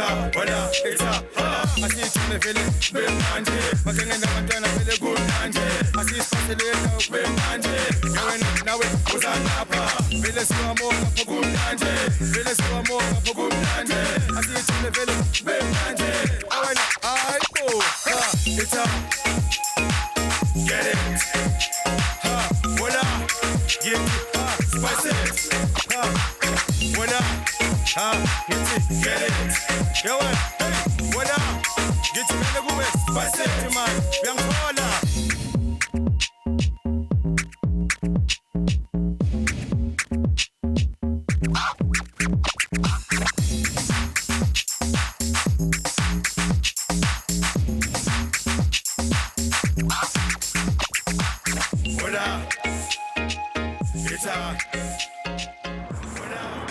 up, it's up. I see it in the village, big manje. I can't end up and trying to feel a good manje. I see it's possible now, big manje. Going up now, it was on Napa. Village so I'm more for good manje. Village so I'm more for good manje. I see it in the village, big manje. Going up, I go, it's up. Get it, what up? Get it, spice it, what up? Get it, get it. Yo, hey, what up? Get it, go with spice it, man. Young Paula. What up? It's on. What up?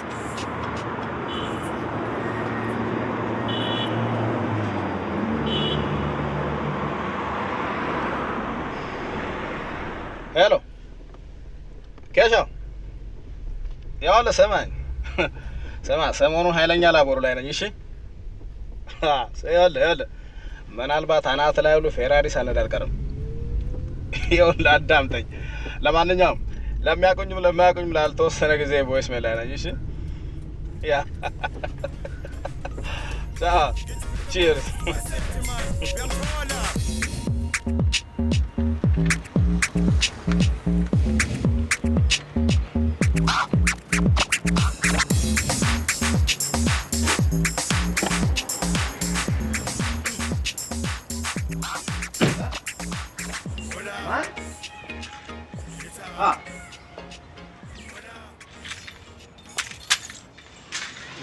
Hello. Kesha. يلا سمعني. سمع سمعونو ኃይለኛ ላቦሩ ላይ ነኝ እሺ يلا ምናልባት አናት ላይ ሁሉ ፌራሪ ሳነድ አልቀርም ይሁን አዳምጠኝ ለማንኛውም ለማያቆኝም ላልተወሰነ ጊዜ ቮይስ ሜል ላይ ነኝ እሺ ያ ቻው ቺርስ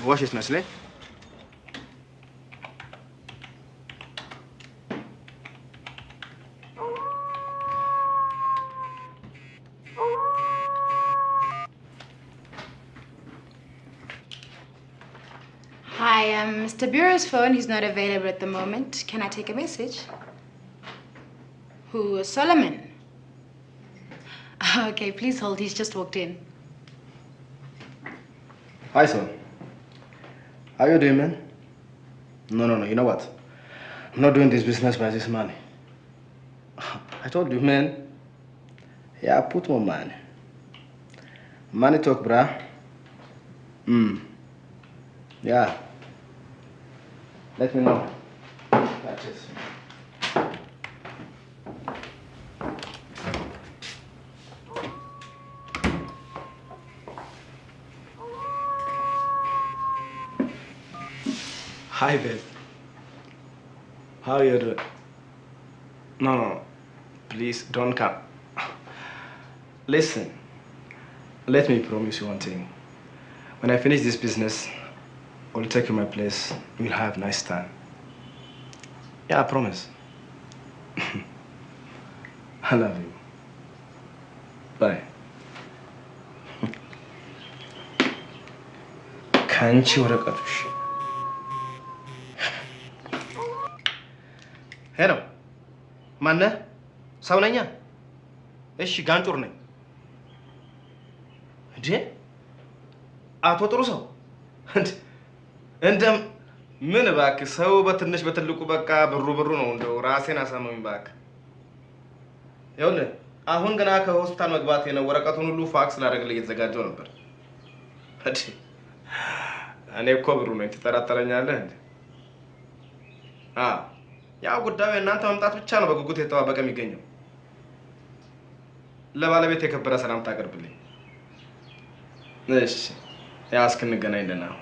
واش تمثلي؟ Hi, Mr. Bureau's phone. He's not available at the moment. Can I take a message? Who? Solomon? Okay, please hold. He's just walked in. Hi, son. How you doing, man? No. You know what? I'm not doing this business by this money. I told you, man. Yeah, put more money. Money talk, bruh. Yeah. Let me know. That's it. Hi, babe. How you doing? No. Please, don't come. Listen. Let me promise you one thing. When I finish this business, I will take you to my place. We'll have a nice time. Yeah, I promise. I love you. Bye. Can't you work out? ሄሎ ማነህ? ሰው ነኛ? እሺ ጋንጩር ነኝ። እንዴ አቶ ጥሩ ሰው እንደ ምን እባክህ ሰው በትንሽ በትልቁ በቃ ብሩ ነው እንደው ራሴን አሳመመኝ እባክህ። ይኸውልህ አሁን ገና ከሆስፒታል መግባቴ ነው። ወረቀቱን ሁሉ ፋክስ ላደርግልህ እየተዘጋጀው ነበር። እንዴ እኔ እኮ ብሩ ነኝ ትጠራጠረኛለህ እንዴ? ያው ጉዳዩ እናንተ መምጣት ብቻ ነው በጉጉት የተጠባበቀ የሚገኘው። ለባለቤት የከበረ ሰላምታ አቅርብልኝ። እሺ ያው እስክንገናኝ ደህና ነው።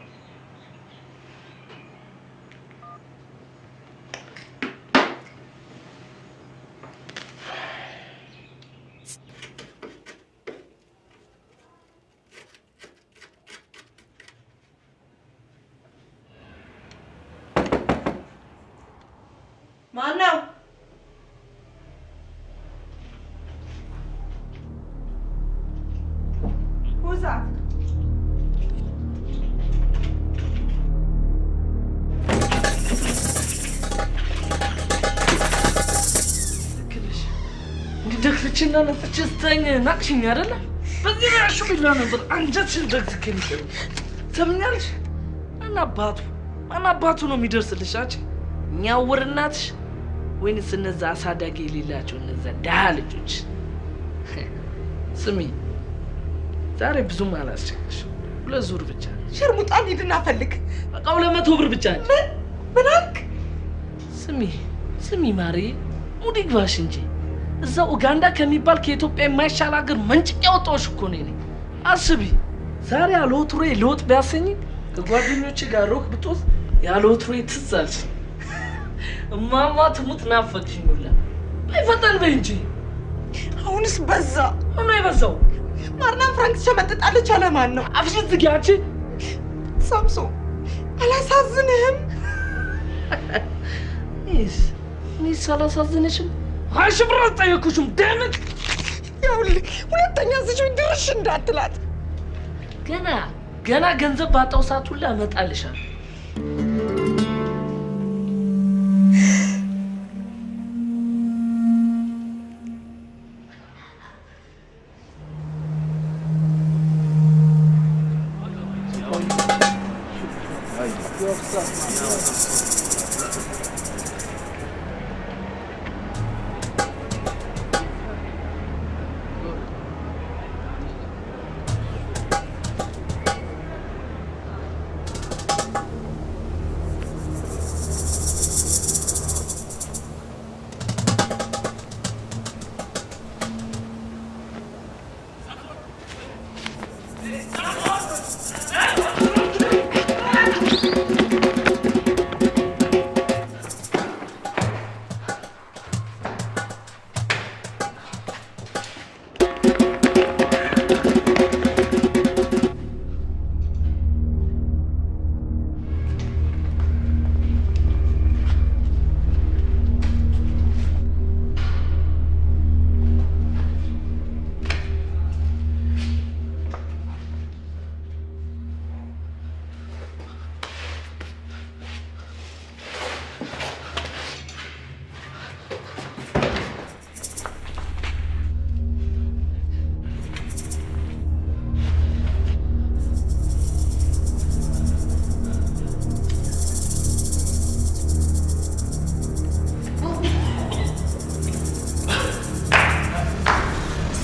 ማነው? Who's that? دكتورنا نفتشتني ناقشين يا رنا بدي شو بالله نظر عن جد شو دكتور تمنيش أنا باتو ማን አባቱ ነው የሚደርስልሽ አንቺ? እኛውር እናትሽ ወይንስ እነዛ አሳዳጊ የሌላቸው እነዛ ደሃ ልጆች? ስሚ ዛሬ ብዙም አላስቸግርሽ። 2 ዙር ብቻ ሸርሙጣን ሂድና ፈልግ። በቃ 200 ብር ብቻ እንጂ። ምን አልክ? ስሚ ማሪ ሙድ ይግባሽ እንጂ እዛ ኡጋንዳ ከሚባል ከኢትዮጵያ የማይሻል ሀገር መንጭቅ ያወጣሁሽ እኮ ነኝ። አስቢ ዛሬ ያለወትሮዬ ልወጥ ቢያሰኝ ከጓደኞቼ ጋር ሮክ ብጦት ያለወትሮዬ ትዝ አልሽ። እማማ ትሙት ናፈቅሽኝ ሁላ። አይፈጠን በይ እንጂ። አሁንስ በዛ። ምን ነው የበዛው? ማርና ፍራንክ ተመጥጣለች አለ ማን ነው? አፍሽን ዝጊ አንቺ። ሳምሶን አላሳዝንህም? እኔስ አላሳዝንሽም? 20 ብር አልጠየኩሽም። ደምክ ይኸውልህ ሁለተኛ እዚህ ድርሽ እንዳትላት። ገና ገንዘብ ባጣው ሰዓት ሁላ እመጣልሻለሁ።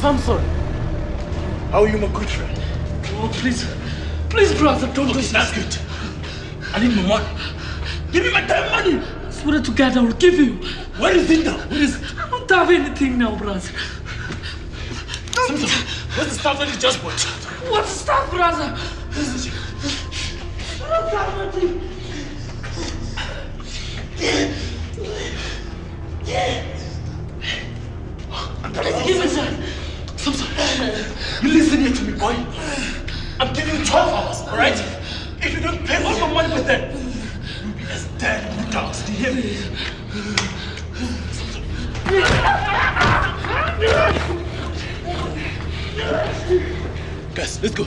Samson, how are you, my good friend? Oh, please, brother, don't do this. That's good. I need my money. Give me my damn money. I swear to God, I will give you. Where is it now? Where is it? I don't have anything now, brother. Samson, where's the stuff that you just bought? What stuff, brother? I don't have nothing. Give me that. Samson, you listen here to me, boy. I'm giving you 12 hours, alright? If you don't pay all my money with them, you'll be as dead as dogs. Do you hear me? Samson. Guys, let's go.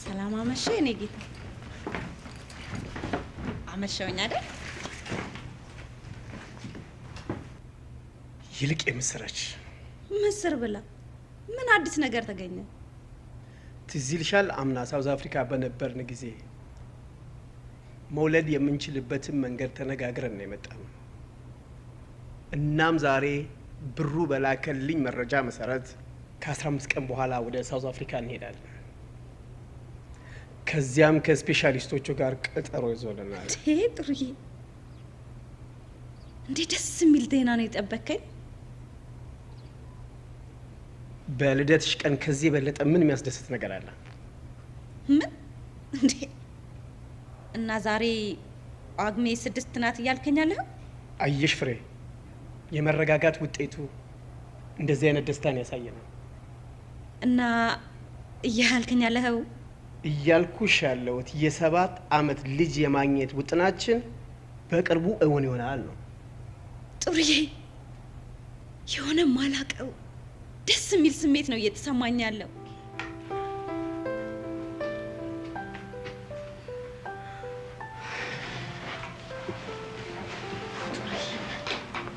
ሰላም አመሸ የኔ ጌታ። አመሸውኝ አይደል? ይልቅ የምስራች ምስር ብላ ምን አዲስ ነገር ተገኘ? ትዝ ይልሻል? አምና ሳውዝ አፍሪካ በነበርን ጊዜ መውለድ የምንችልበትን መንገድ ተነጋግረን ነው የመጣነው። እናም ዛሬ ብሩ በላከልኝ መረጃ መሰረት ከ15 ቀን በኋላ ወደ ሳውዝ አፍሪካ እንሄዳለን። ከዚያም ከስፔሻሊስቶቹ ጋር ቀጠሮ ይዞልናል። ጥሩዬ፣ እንዴት ደስ የሚል ዜና ነው የጠበከኝ። በልደትሽ ቀን ከዚህ የበለጠ ምን የሚያስደስት ነገር አለ? ምን እንዴ? እና ዛሬ ጳጉሜ 6 ናት እያልከኛለህ? አየሽ ፍሬ፣ የመረጋጋት ውጤቱ እንደዚህ አይነት ደስታን ያሳየናል። እና እያልከኛለህ? እያልኩሽ ያለሁት የ7 ዓመት ልጅ የማግኘት ውጥናችን በቅርቡ እውን ይሆናል ነው። ጥሩዬ፣ የሆነ ማላቀው ደስ የሚል ስሜት ነው እየተሰማኝ ያለው።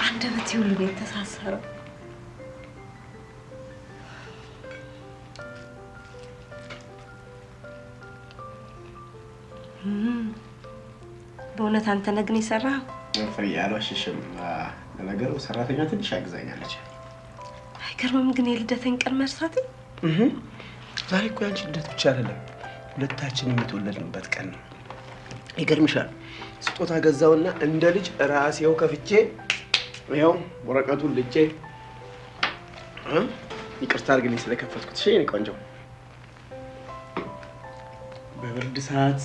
አንደበቴ ሁሉ ነው የተሳሰረው። በእውነት አንተ ነህ ግን የሰራኸው? ፍሬ አልዋሽሽም። ለነገሩ ሰራተኛ ትንሽ አግዛኛለች። አይገርምም ግን የልደቴን ቀን መርሳቴ? ዛሬ እኮ ያንቺ ልደት ብቻ አይደለም፣ ሁለታችንም የተወለድንበት ቀን ነው። ይገርምሻል፣ ስጦታ ገዛውና እንደ ልጅ ራሴው ከፍቼ ይኸው ወረቀቱን ልጬ ይቅርታ አድርግልኝ ስለከፈትኩት። እሺ የኔ ቆንጆ፣ በብርድ ሰዓት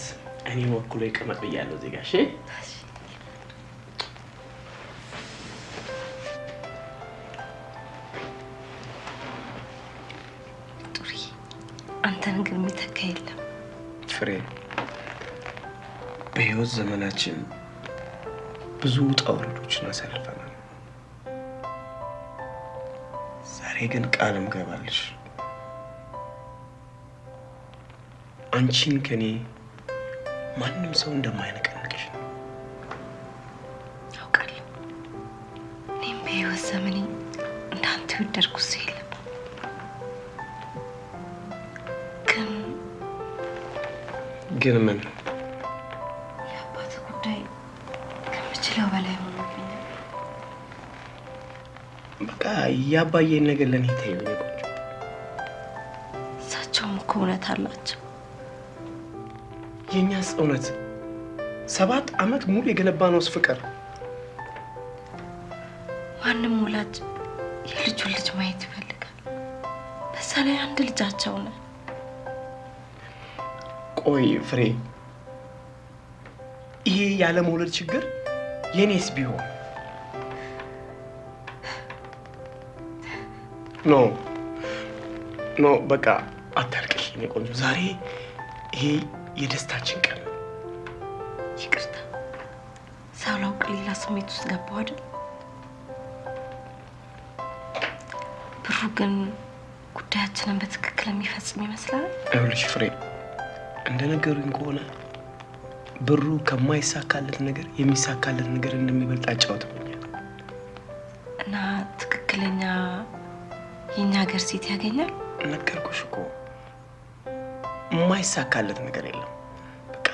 እኔ ወክሎ ይቀመጥ ብያለሁ እዚህ ጋር። እሺ ጥሩዬ፣ አንተን ግን የሚተካ የለም። ፍሬ፣ በህይወት ዘመናችን ብዙ ውጣ ውረዶችን አሳልፈናል። ዛሬ ግን ቃል እምገባልሽ አንቺን ከኔ ማንም ሰው እንደማይነቀንቅሽ ነው። አውቃለሁ። እኔም በህይወት ዘመኔ እንዳንተ የወደድኩት ሰው የለም። ግን ምን የአባት ጉዳይ ከምችለው በላይ ሆኖብኛል። በቃ ያባየን ነገር ለኔ ተይው የኔ ቆንጆ። እሳቸውም እኮ እውነት አላቸው። የኛስ እውነት 7 ዓመት ሙሉ የገነባነውስ ፍቅር። ማንም ወላጅ የልጁን ልጅ ማየት ይፈልጋል። በዛ ላይ አንድ ልጃቸው ነው። ቆይ ፍሬ፣ ይሄ ያለ መውለድ ችግር የኔስ ቢሆን? ኖ በቃ አታልቅሽ የኔ ቆንጆ። ዛሬ ይሄ የደስታችን ቀን ነው። ይቅርታ፣ ሳላውቅ ሌላ ስሜት ውስጥ ገባሁ አይደል? ብሩ ግን ጉዳያችንን በትክክል የሚፈጽም ይመስላል። ይኸውልሽ ፍሬ፣ እንደነገሩኝ ከሆነ ብሩ ከማይሳካለት ነገር የሚሳካለት ነገር እንደሚበልጥ አጫውተውኛል። እና ትክክለኛ የኛ ሀገር ሴት ያገኛል? ነገርኩሽ እኮ የማይሳካለት ነገር የለም። በቃ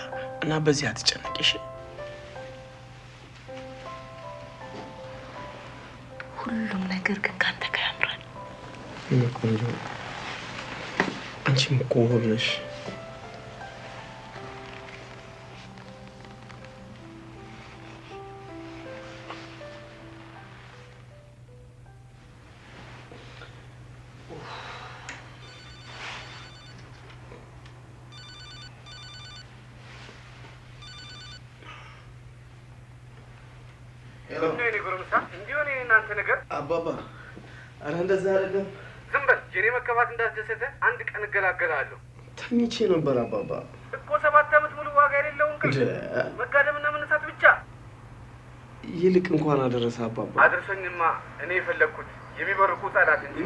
እና በዚህ አትጨነቂሽ። ሁሉም ነገር ግን ካንተ ጋር ያምራል። ቆንጆ፣ አንቺም እኮ ውብ ነሽ። አባባ፣ ኧረ እንደዛ አይደለም። ዝም በል። የኔ መከፋት እንዳስደሰተ አንድ ቀን እገላገላለሁ። ተኝቼ ነበር አባባ። እኮ 7 ዓመት ሙሉ ዋጋ የሌለውን መጋደምና መነሳት ብቻ። ይልቅ እንኳን አደረሰ አባባ። አድርሰኝማ። እኔ የፈለግኩት የሚበርቁ ህጻናት እንጂ።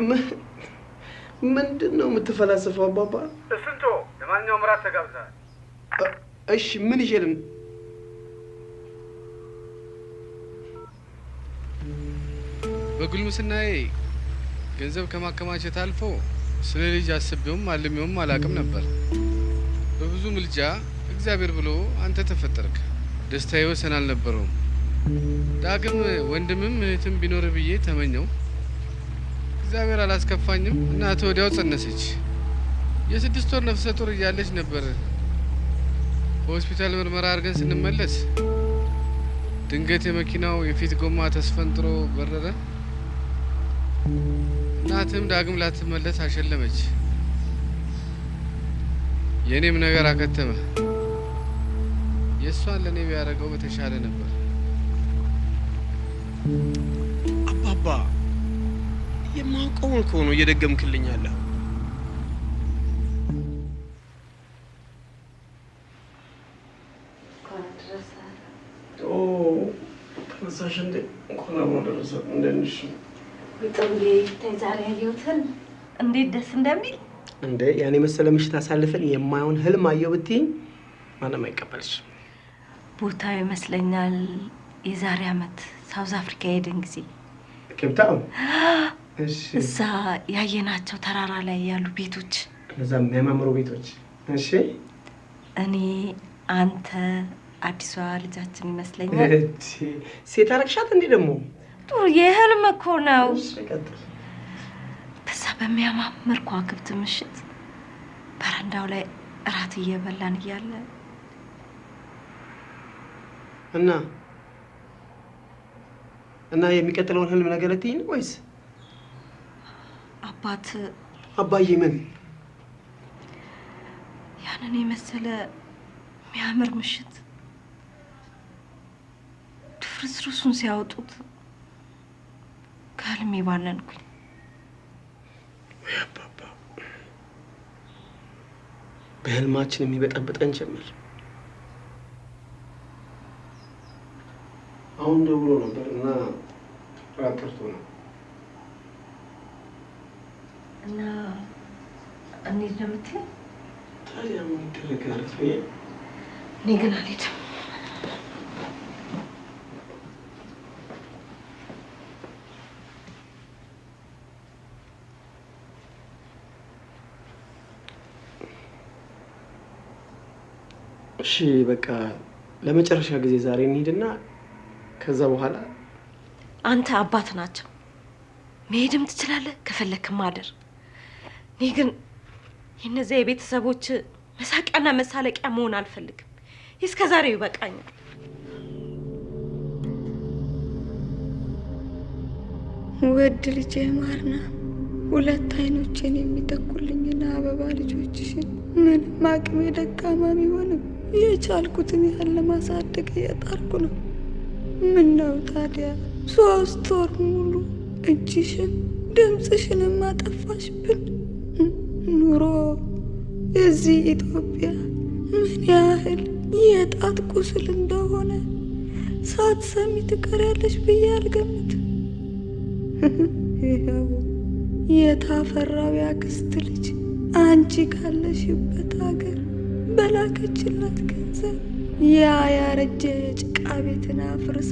ምንድን ነው የምትፈላሰፈው አባባ? እሱን ተወው። ለማንኛውም እራት ተጋብዘሃል። እሺ ምን ይዤ ልምጣ? በጉልምስናዬ ገንዘብ ከማከማቸት አልፎ ስለ ልጅ አስቤውም አልሜውም አላውቅም ነበር። በብዙ ምልጃ እግዚአብሔር ብሎ አንተ ተፈጠርክ። ደስታዬ ወሰን አልነበረውም። ዳግም ወንድምም እህትም ቢኖር ብዬ ተመኘው። እግዚአብሔር አላስከፋኝም። እናቴ ወዲያው ጸነሰች። የ6 ወር ነፍሰ ጡር እያለች ነበር በሆስፒታል ምርመራ አድርገን ስንመለስ ድንገት የመኪናው የፊት ጎማ ተስፈንጥሮ በረረ። እናትም ዳግም ላትመለስ አሸለመች። የኔም ነገር አከተመ። የእሷን ለኔ ቢያደርገው በተሻለ ነበር። አባባ የማውቀውን ከሆነ እየደገምክልኝ ያለህ ተነሳሽ እንዴ? እንኳን አብሮ ደረሰ። እንደንሽ ጥሩዬ ዛሬ ያየሁትን እንዴት ደስ እንደሚል እንዴ! ያኔ መሰለ ምሽት አሳልፈን የማይሆን ህልም አየሁ ብትይኝ ማንም አይቀበልሽ። ቦታው ይመስለኛል የዛሬ አመት ሳውዝ አፍሪካ ሄደን ጊዜ ኬፕታውን። እሺ፣ እዛ ያየናቸው ተራራ ላይ ያሉ ቤቶች፣ እነዛ የሚያማምሩ ቤቶች። እሺ፣ እኔ አንተ አዲሷ ልጃችን ይመስለኛል። ሴት አረግሻት እንዴ ደግሞ? ጥሩ የህልም እኮ ነው። እሺ፣ ቀጥል። በዛ በሚያማምር ከዋክብት ምሽት በረንዳው ላይ እራት እየበላን እያለ እና የሚቀጥለውን ህልም ነገር ልትይኝ ነው ወይስ? አባዬ ምን ያንን የመሰለ የሚያምር ምሽት ድፍርስርሱን ሲያወጡት ከህልሜ ባነንኩኝ። ወይ አባባ፣ በህልማችን የሚበጠብጠን ጀመር። አሁን ደውሎ ነበር እና ራቀርቶ ነው እና እንዴት ነው የምትይው? ታዲያ ምን ይደረጋል? እኔ ግን አልሄድም። እሺ በቃ ለመጨረሻ ጊዜ ዛሬ እንሂድና ከዛ በኋላ አንተ አባት ናቸው። መሄድም ትችላለህ፣ ከፈለክ ማደር። እኔ ግን የነዚያ የቤተሰቦች መሳቂያና መሳለቂያ መሆን አልፈልግም። እስከ ዛሬው ይበቃኛል። ውድ ልጄ ማርና፣ ሁለት አይኖችን የሚተኩልኝና አበባ ልጆችሽን ምንም አቅሜ ደካማ ቢሆንም የቻልኩትን ያህል ለማሳደግ እየጣርኩ ነው። ምን ነው ታዲያ 3 ወር ሙሉ እጅሽን ድምፅሽንም አጠፋሽብን። ኑሮ እዚህ ኢትዮጵያ ምን ያህል የጣት ቁስል እንደሆነ ሳትሰሚ ትቀሪያለሽ ብዬ አልገምትም። ይኸው የታፈራው ያክስት ልጅ አንቺ ካለሽበት ሀገር በላከችላት ገንዘብ ያ ያረጀ የጭቃ ቤትን አፍርሳ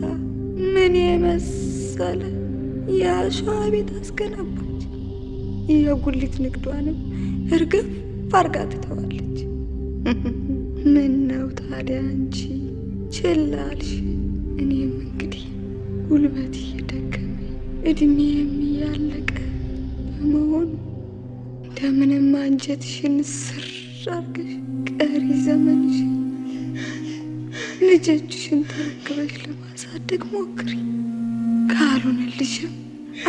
ምን የመሰለ የአሸዋ ቤት አስገነባች። የጉሊት ንግዷንም እርግፍ አርጋ ትተዋለች። ምን ነው ታዲያ አንቺ ችላ አልሽ? እኔም እንግዲህ ጉልበት እየደከመኝ እድሜም እያለቀ በመሆኑ እንደምንም አንጀትሽን ስር አርገሽ ቀሪ ዘመንሽን ልጆችሽን ተረክበሽ ለማሳደግ ሞክሪ። ካልሆነልሽም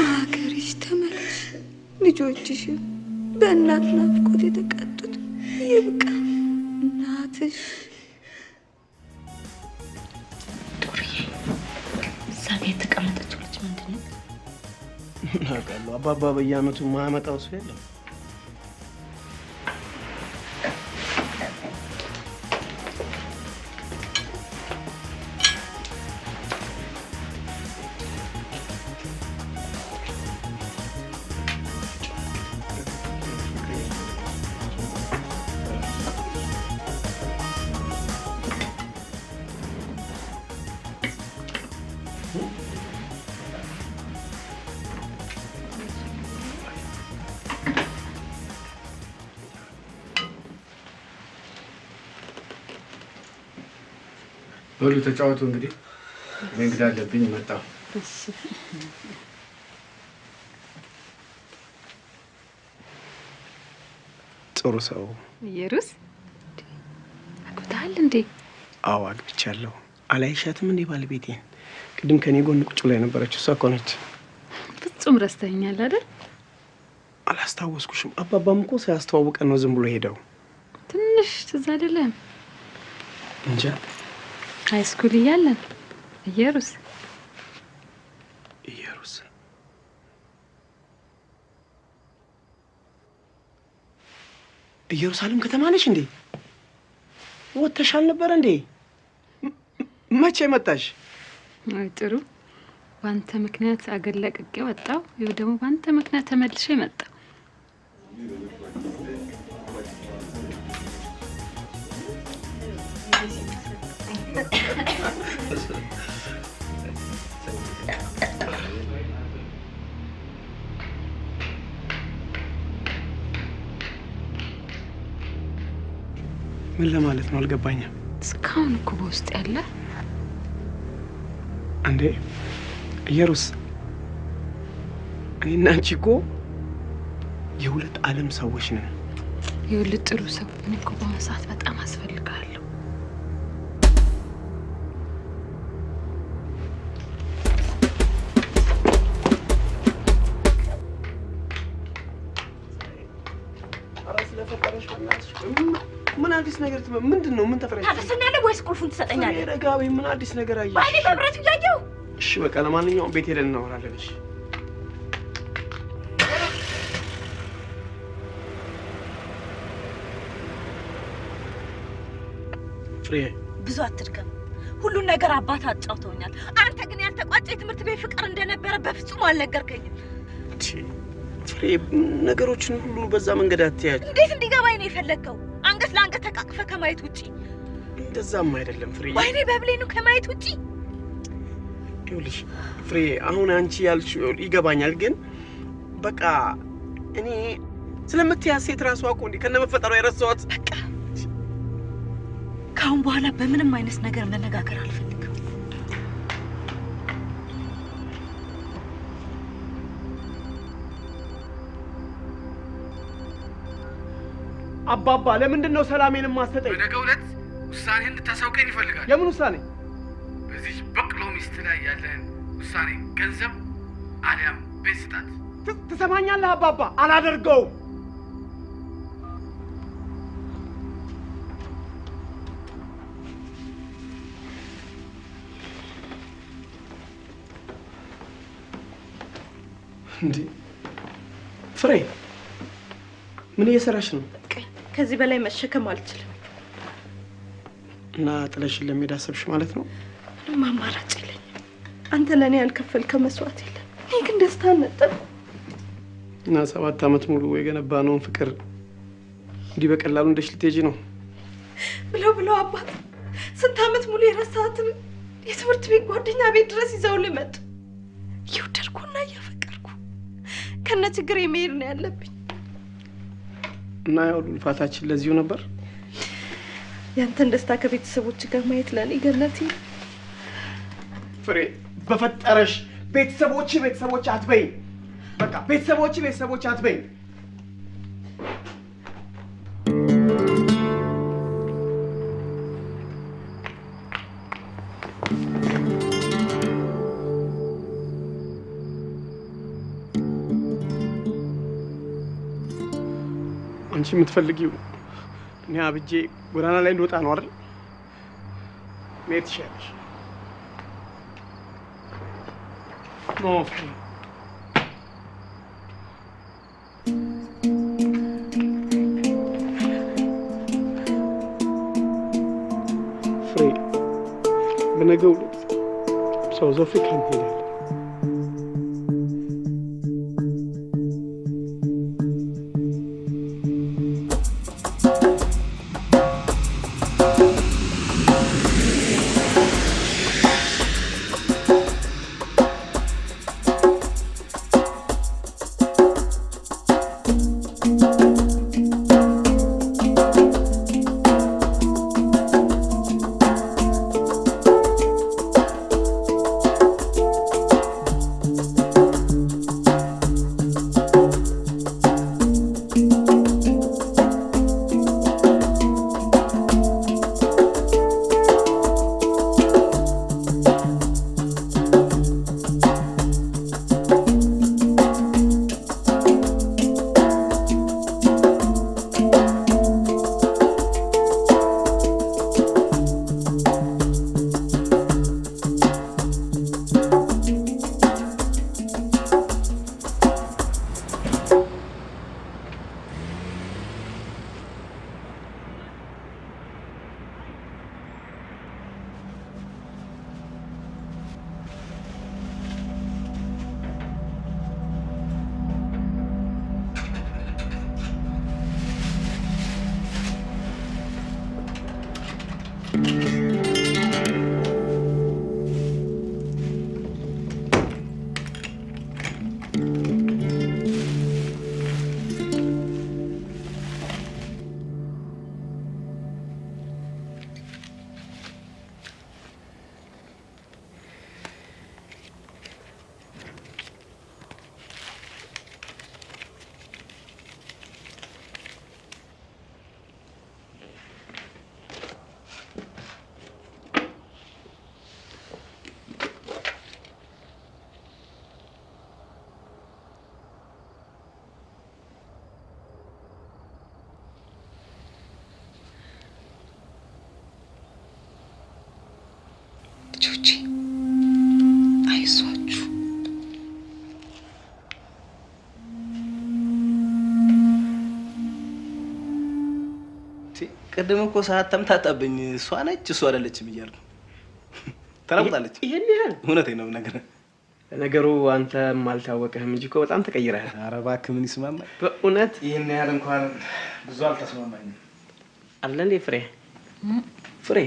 አገርሽ ተመለሽ። ልጆችሽም በእናት ናፍቆት የተቀጡት ይብቃ። እናትሽ ጦርዬ፣ እዛ ጋ የተቀመጠችው ልጅ ምንድን ነው? አውቃለሁ። አባባ በየአመቱ ማመጣው ሰው የለም። ሁሉ ተጫወቱ እንግዲህ እንግዳ አለብኝ መጣሁ። ጥሩ ሰው ኢየሩስ አግብተሃል እንዴ? አዎ አግብቻለሁ። አላይሻትም እንዴ ባለቤቴን? ቅድም ከኔ ጎን ቁጭ ብላ የነበረችው እሷ እኮ ነች። ፍጹም ረስተኸኛል አይደል? አላስታወስኩሽም። አባባም እኮ ሳያስተዋውቀን ነው ዝም ብሎ ሄደው። ትንሽ ትዝ አይደለም? እንጃ ሃይ ስኩል እያለን ኢየሩስ ኢየሩሳሌም ከተማ ነሽ እንዴ? ወጥተሻል ነበር እንዴ? መቼ መጣሽ? አይ ጥሩ። ባንተ ምክንያት አገር ለቅቄ ወጣሁ። ይኸው ደግሞ ባንተ ምክንያት ተመልሼ መጣሁ። ምን ለማለት ነው አልገባኝም። እስካሁን እኮ በውስጥ ያለ እንዴ ኢየሩስ፣ እኔና አንቺ እኮ የሁለት ዓለም ሰዎች ነን። ይኸውልህ ጥሩ ሰው፣ እኔ እኮ በአሁኑ ሰዓት በጣም አስፈልግሃለሁ። ምን አዲስ ነገር ምንድነው? ምን ተፈረጀ? ታደርሰኛለህ ወይስ ቁልፉን ትሰጠኛለህ? ረጋቢ፣ ምን አዲስ ነገር አየሽ? ባይኔ በብረቱ እያየሁ። እሺ በቃ ለማንኛውም ቤት ሄደን እናወራለን። እሺ ፍሬ፣ ብዙ አትድከም። ሁሉን ነገር አባት አጫውተውኛል። አንተ ግን ያልተቋጨ የትምህርት ቤት ፍቅር እንደነበረ በፍጹም አልነገርከኝም። ፍሬ፣ ነገሮችን ሁሉ በዛ መንገድ አትያጭ። እንዴት እንዲገባኝ ነው የፈለግከው? አንገት ለአንገት ተቃቅፈ ከማየት ውጪ? እንደዛም አይደለም ፍሬ። ወይኔ በብሌኑ ከማየት ውጪ? ይኸውልሽ ፍሬ፣ አሁን አንቺ ያልሽው ይገባኛል፣ ግን በቃ እኔ ስለምትያዝ ሴት ራሷ እኮ እንዴ ከነመፈጠሯ የረሳኋት። በቃ ካሁን በኋላ በምንም አይነት ነገር መነጋገር አልፈልግም። አባባ ለምንድን ነው ሰላሜን ማስተጠኝ? በነገው ዕለት ውሳኔ እንድታሳውቀኝ ይፈልጋል። የምን ውሳኔ? በዚህ በቅሎ ሚስት ላይ ያለህን ውሳኔ፣ ገንዘብ አሊያም ቤት ስጣት። ትሰማኛለህ አባባ? አላደርገውም። እንዴ ፍሬ፣ ምን እየሰራሽ ነው? ከዚህ በላይ መሸከም አልችልም። እና ጥለሽን ለመሄድ አሰብሽ ማለት ነው? ምንም አማራጭ የለኝም። አንተ ለእኔ ያልከፈልከው መስዋዕት የለም። እኔ ግን ደስታ ነጠብ እና 7 ዓመት ሙሉ የገነባነውን ፍቅር እንዲህ በቀላሉ እንደሽ ልትሄጂ ነው? ብለው አባት ስንት ዓመት ሙሉ የረሳሃትን የትምህርት ቤት ጓደኛ ቤት ድረስ ይዘው ልመጡ። እየወደድኩና እያፈቀርኩ ከነ ችግር መሄድ ነው ያለብኝ። እና ያው ልፋታችን ለዚሁ ነበር። ያንተን ደስታ ከቤተሰቦች ጋር ማየት ለኔ ገነቴ። ፍሬ በፈጠረሽ ቤተሰቦች አትበይ። በቃ ቤተሰቦች አትበይ። አንቺ የምትፈልጊው እኔ አብጄ ጎዳና ላይ እንደወጣ ነው አይደል? መሄድ ትችያለሽ። ኖ ፍሬ፣ በነገው ዕለት ሳውዝ አፍሪካ እንሄዳለን። ልጆቼ አይዟችሁ። ቅድም እኮ ሰዓት ተምታጣብኝ። እሷ ነች እሷ አይደለችም እያልኩ ተለውጣለች። ይሄን ያህል እውነቴን ነው የምነግርህ። ነገሩ አንተም አልታወቀህም እንጂ እኮ በጣም ተቀይረሃል። ኧረ እባክህ ምን ይስማማኝ? በእውነት ይሄን ያህል እንኳን ብዙ አልተስማማኝም። አለ እንዴ ፍሬ? ፍሬ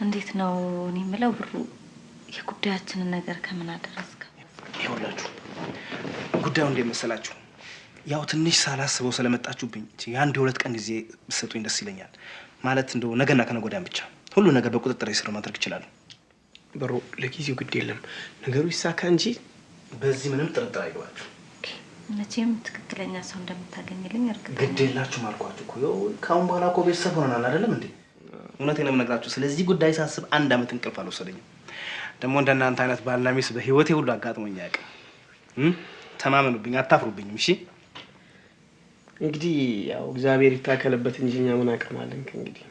እንዴት ነው? እኔ የምለው ብሩ የጉዳያችንን ነገር ከምን አደረስከ? ይኸውላችሁ ጉዳዩ እንዴት መሰላችሁ? ያው ትንሽ ሳላስበው ስለመጣችሁብኝ የአንድ የሁለት ቀን ጊዜ ብትሰጡኝ ደስ ይለኛል። ማለት እንደው ነገና ከነገ ወዲያ ብቻ ሁሉ ነገር በቁጥጥር ስር ማድረግ ይችላል። ብሩ ለጊዜው ግድ የለም ነገሩ ይሳካ እንጂ በዚህ ምንም ጥርጥር አይገባችሁ። መቼም ትክክለኛ ሰው እንደምታገኝልኝ እርግጠኛ ግድ የላችሁም አልኳችሁ እኮ። ያው ካሁን በኋላ እኮ ቤተሰብ ሆነናል አይደለም እንዴ? እውነቴን ነው የምነግራችሁ። ስለዚህ ጉዳይ ሳስብ አንድ አመት እንቅልፍ አልወሰደኝም። ደግሞ እንደናንተ አይነት ባልና ሚስት በህይወቴ ሁሉ አጋጥሞኝ አያውቅም። ተማመኑብኝ፣ አታፍሩብኝም። እሺ እንግዲህ ያው እግዚአብሔር ይታከለበት እንጂ እኛ ምን አቅም አለን ከእንግዲህ።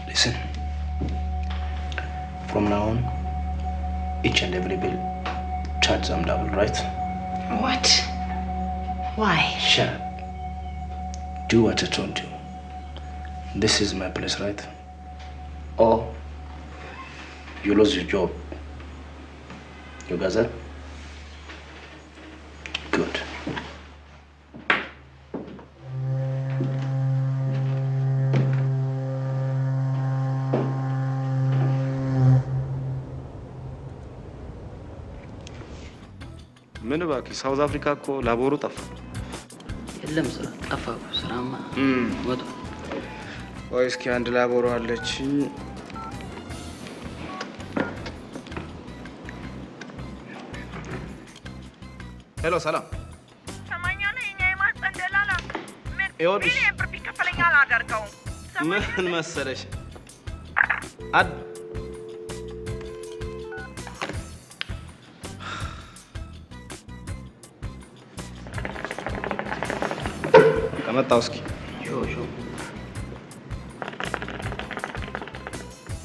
Listen, from now on, each and every bill, charge them double, right? What? Why? Shut up. Do what I told you. This is my place, right? Or you lose your job. You got that? Good. ምን እባክህ ሳውዝ አፍሪካ እኮ ላቦሩ ጠፋ። የለም ስራ ጠፋ። ስራማ ወጣ። ወይ እስኪ አንድ ላቦሩ አለች። ሄሎ ሰላም። ሰማኛለህ? የኛ የማህፀን ደላላ ይኸውልሽ ሚሊየን ብር ቢከፈለኝ አላደርገውም። ምን መሰለሽ ከመጣሁ እስኪ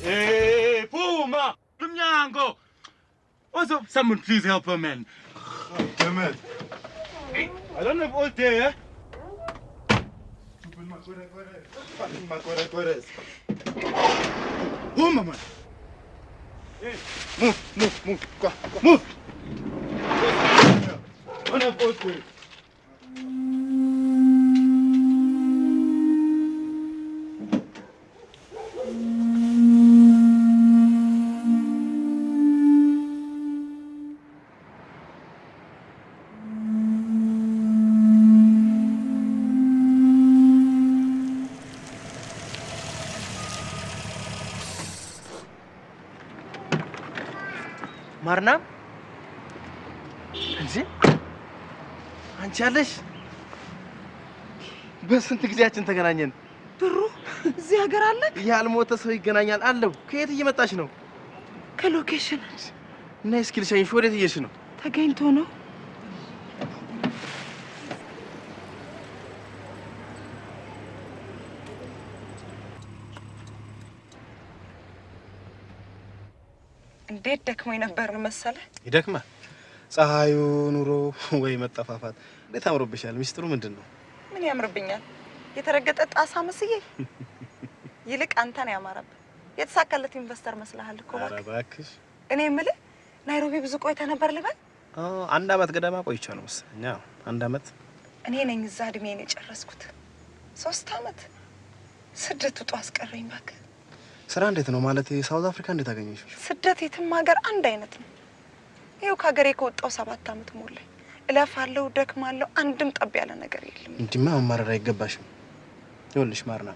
Hey, Puma! Lumnyango! What's up? Someone please help her, man. Oh, damn it. Hey, I don't have all day, eh? Puma, man! Hey, move. Go, move! I don't have all day. ማርና እንጂ አንቺ አለሽ። በስንት ጊዜያችን ተገናኘን። ብሩ እዚህ ሀገር አለ? ያልሞተ ሰው ይገናኛል አለው። ከየት እየመጣሽ ነው? ከሎኬሽን እና እስኪ ልሸኝሽ። ወዴት እየሄድሽ ነው? ተገኝቶ ነው። እንዴት ደክሞኝ ነበር መሰለህ። ይደክማል። ፀሐዩ፣ ኑሮ ወይ መጠፋፋት። እንዴት አምሮብሻል። ሚስጥሩ ምንድን ነው? ምን ያምርብኛል? የተረገጠ ጣሳ መስዬ። ይልቅ አንተን ያማረብህ የተሳካለት ኢንቨስተር መስለሃል እኮ። ኧረ እባክሽ። እኔ የምልህ ናይሮቢ ብዙ ቆይተህ ነበር ልበል? አንድ አመት ገደማ ቆይቼ ነው መሰለኝ። አንድ አመት። እኔ ነኝ እዛ እድሜን የጨረስኩት 3 አመት ስደት ውጦ አስቀረኝ ባክ ስራ እንዴት ነው ማለት ሳውዝ አፍሪካ እንዴት አገኘሽ ስደት የትም ሀገር አንድ አይነት ነው ይኸው ከሀገሬ ከወጣው 7 አመት ሞላኝ እለፋለሁ ደክማለሁ አንድም ጠብ ያለ ነገር የለም እንዲማ መማረር አይገባሽም ይኸውልሽ ማርና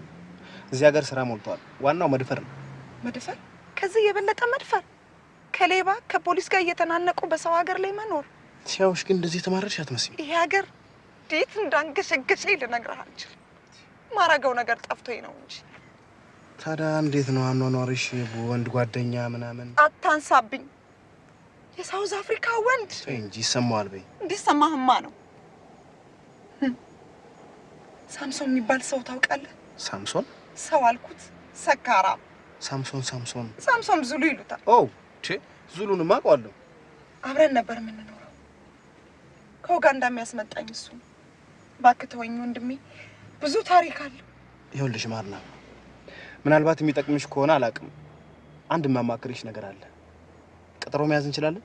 እዚህ ሀገር ስራ ሞልቷል ዋናው መድፈር ነው መድፈር ከዚህ የበለጠ መድፈር ከሌባ ከፖሊስ ጋር እየተናነቁ በሰው ሀገር ላይ መኖር ሲያውሽ ግን እንደዚህ ተማረርሽ አትመስይም ይሄ ሀገር እንዴት እንዳንገሸገሸኝ ልነግርህ አልችልም ማረገው ነገር ጠፍቶኝ ነው እንጂ ታዲያ እንዴት ነው አኗኗርሽ ወንድ ጓደኛ ምናምን አታንሳብኝ የሳውዝ አፍሪካ ወንድ እንጂ ይሰማዋል በይ እንዲሰማህማ ነው ሳምሶን የሚባል ሰው ታውቃለህ ሳምሶን ሰው አልኩት ሰካራም ሳምሶን ዙሉ ይሉታል ኦ ዙሉንማ አውቀዋለሁ አብረን ነበር የምንኖረው ከኡጋንዳ የሚያስመጣኝ እሱ እባክህ ተወኝ ወንድሜ ብዙ ታሪክ አለ ይኸውልሽ ማርና ምናልባት የሚጠቅምሽ ከሆነ አላውቅም አንድ ማማክርሽ ነገር አለ ቀጠሮ መያዝ እንችላለን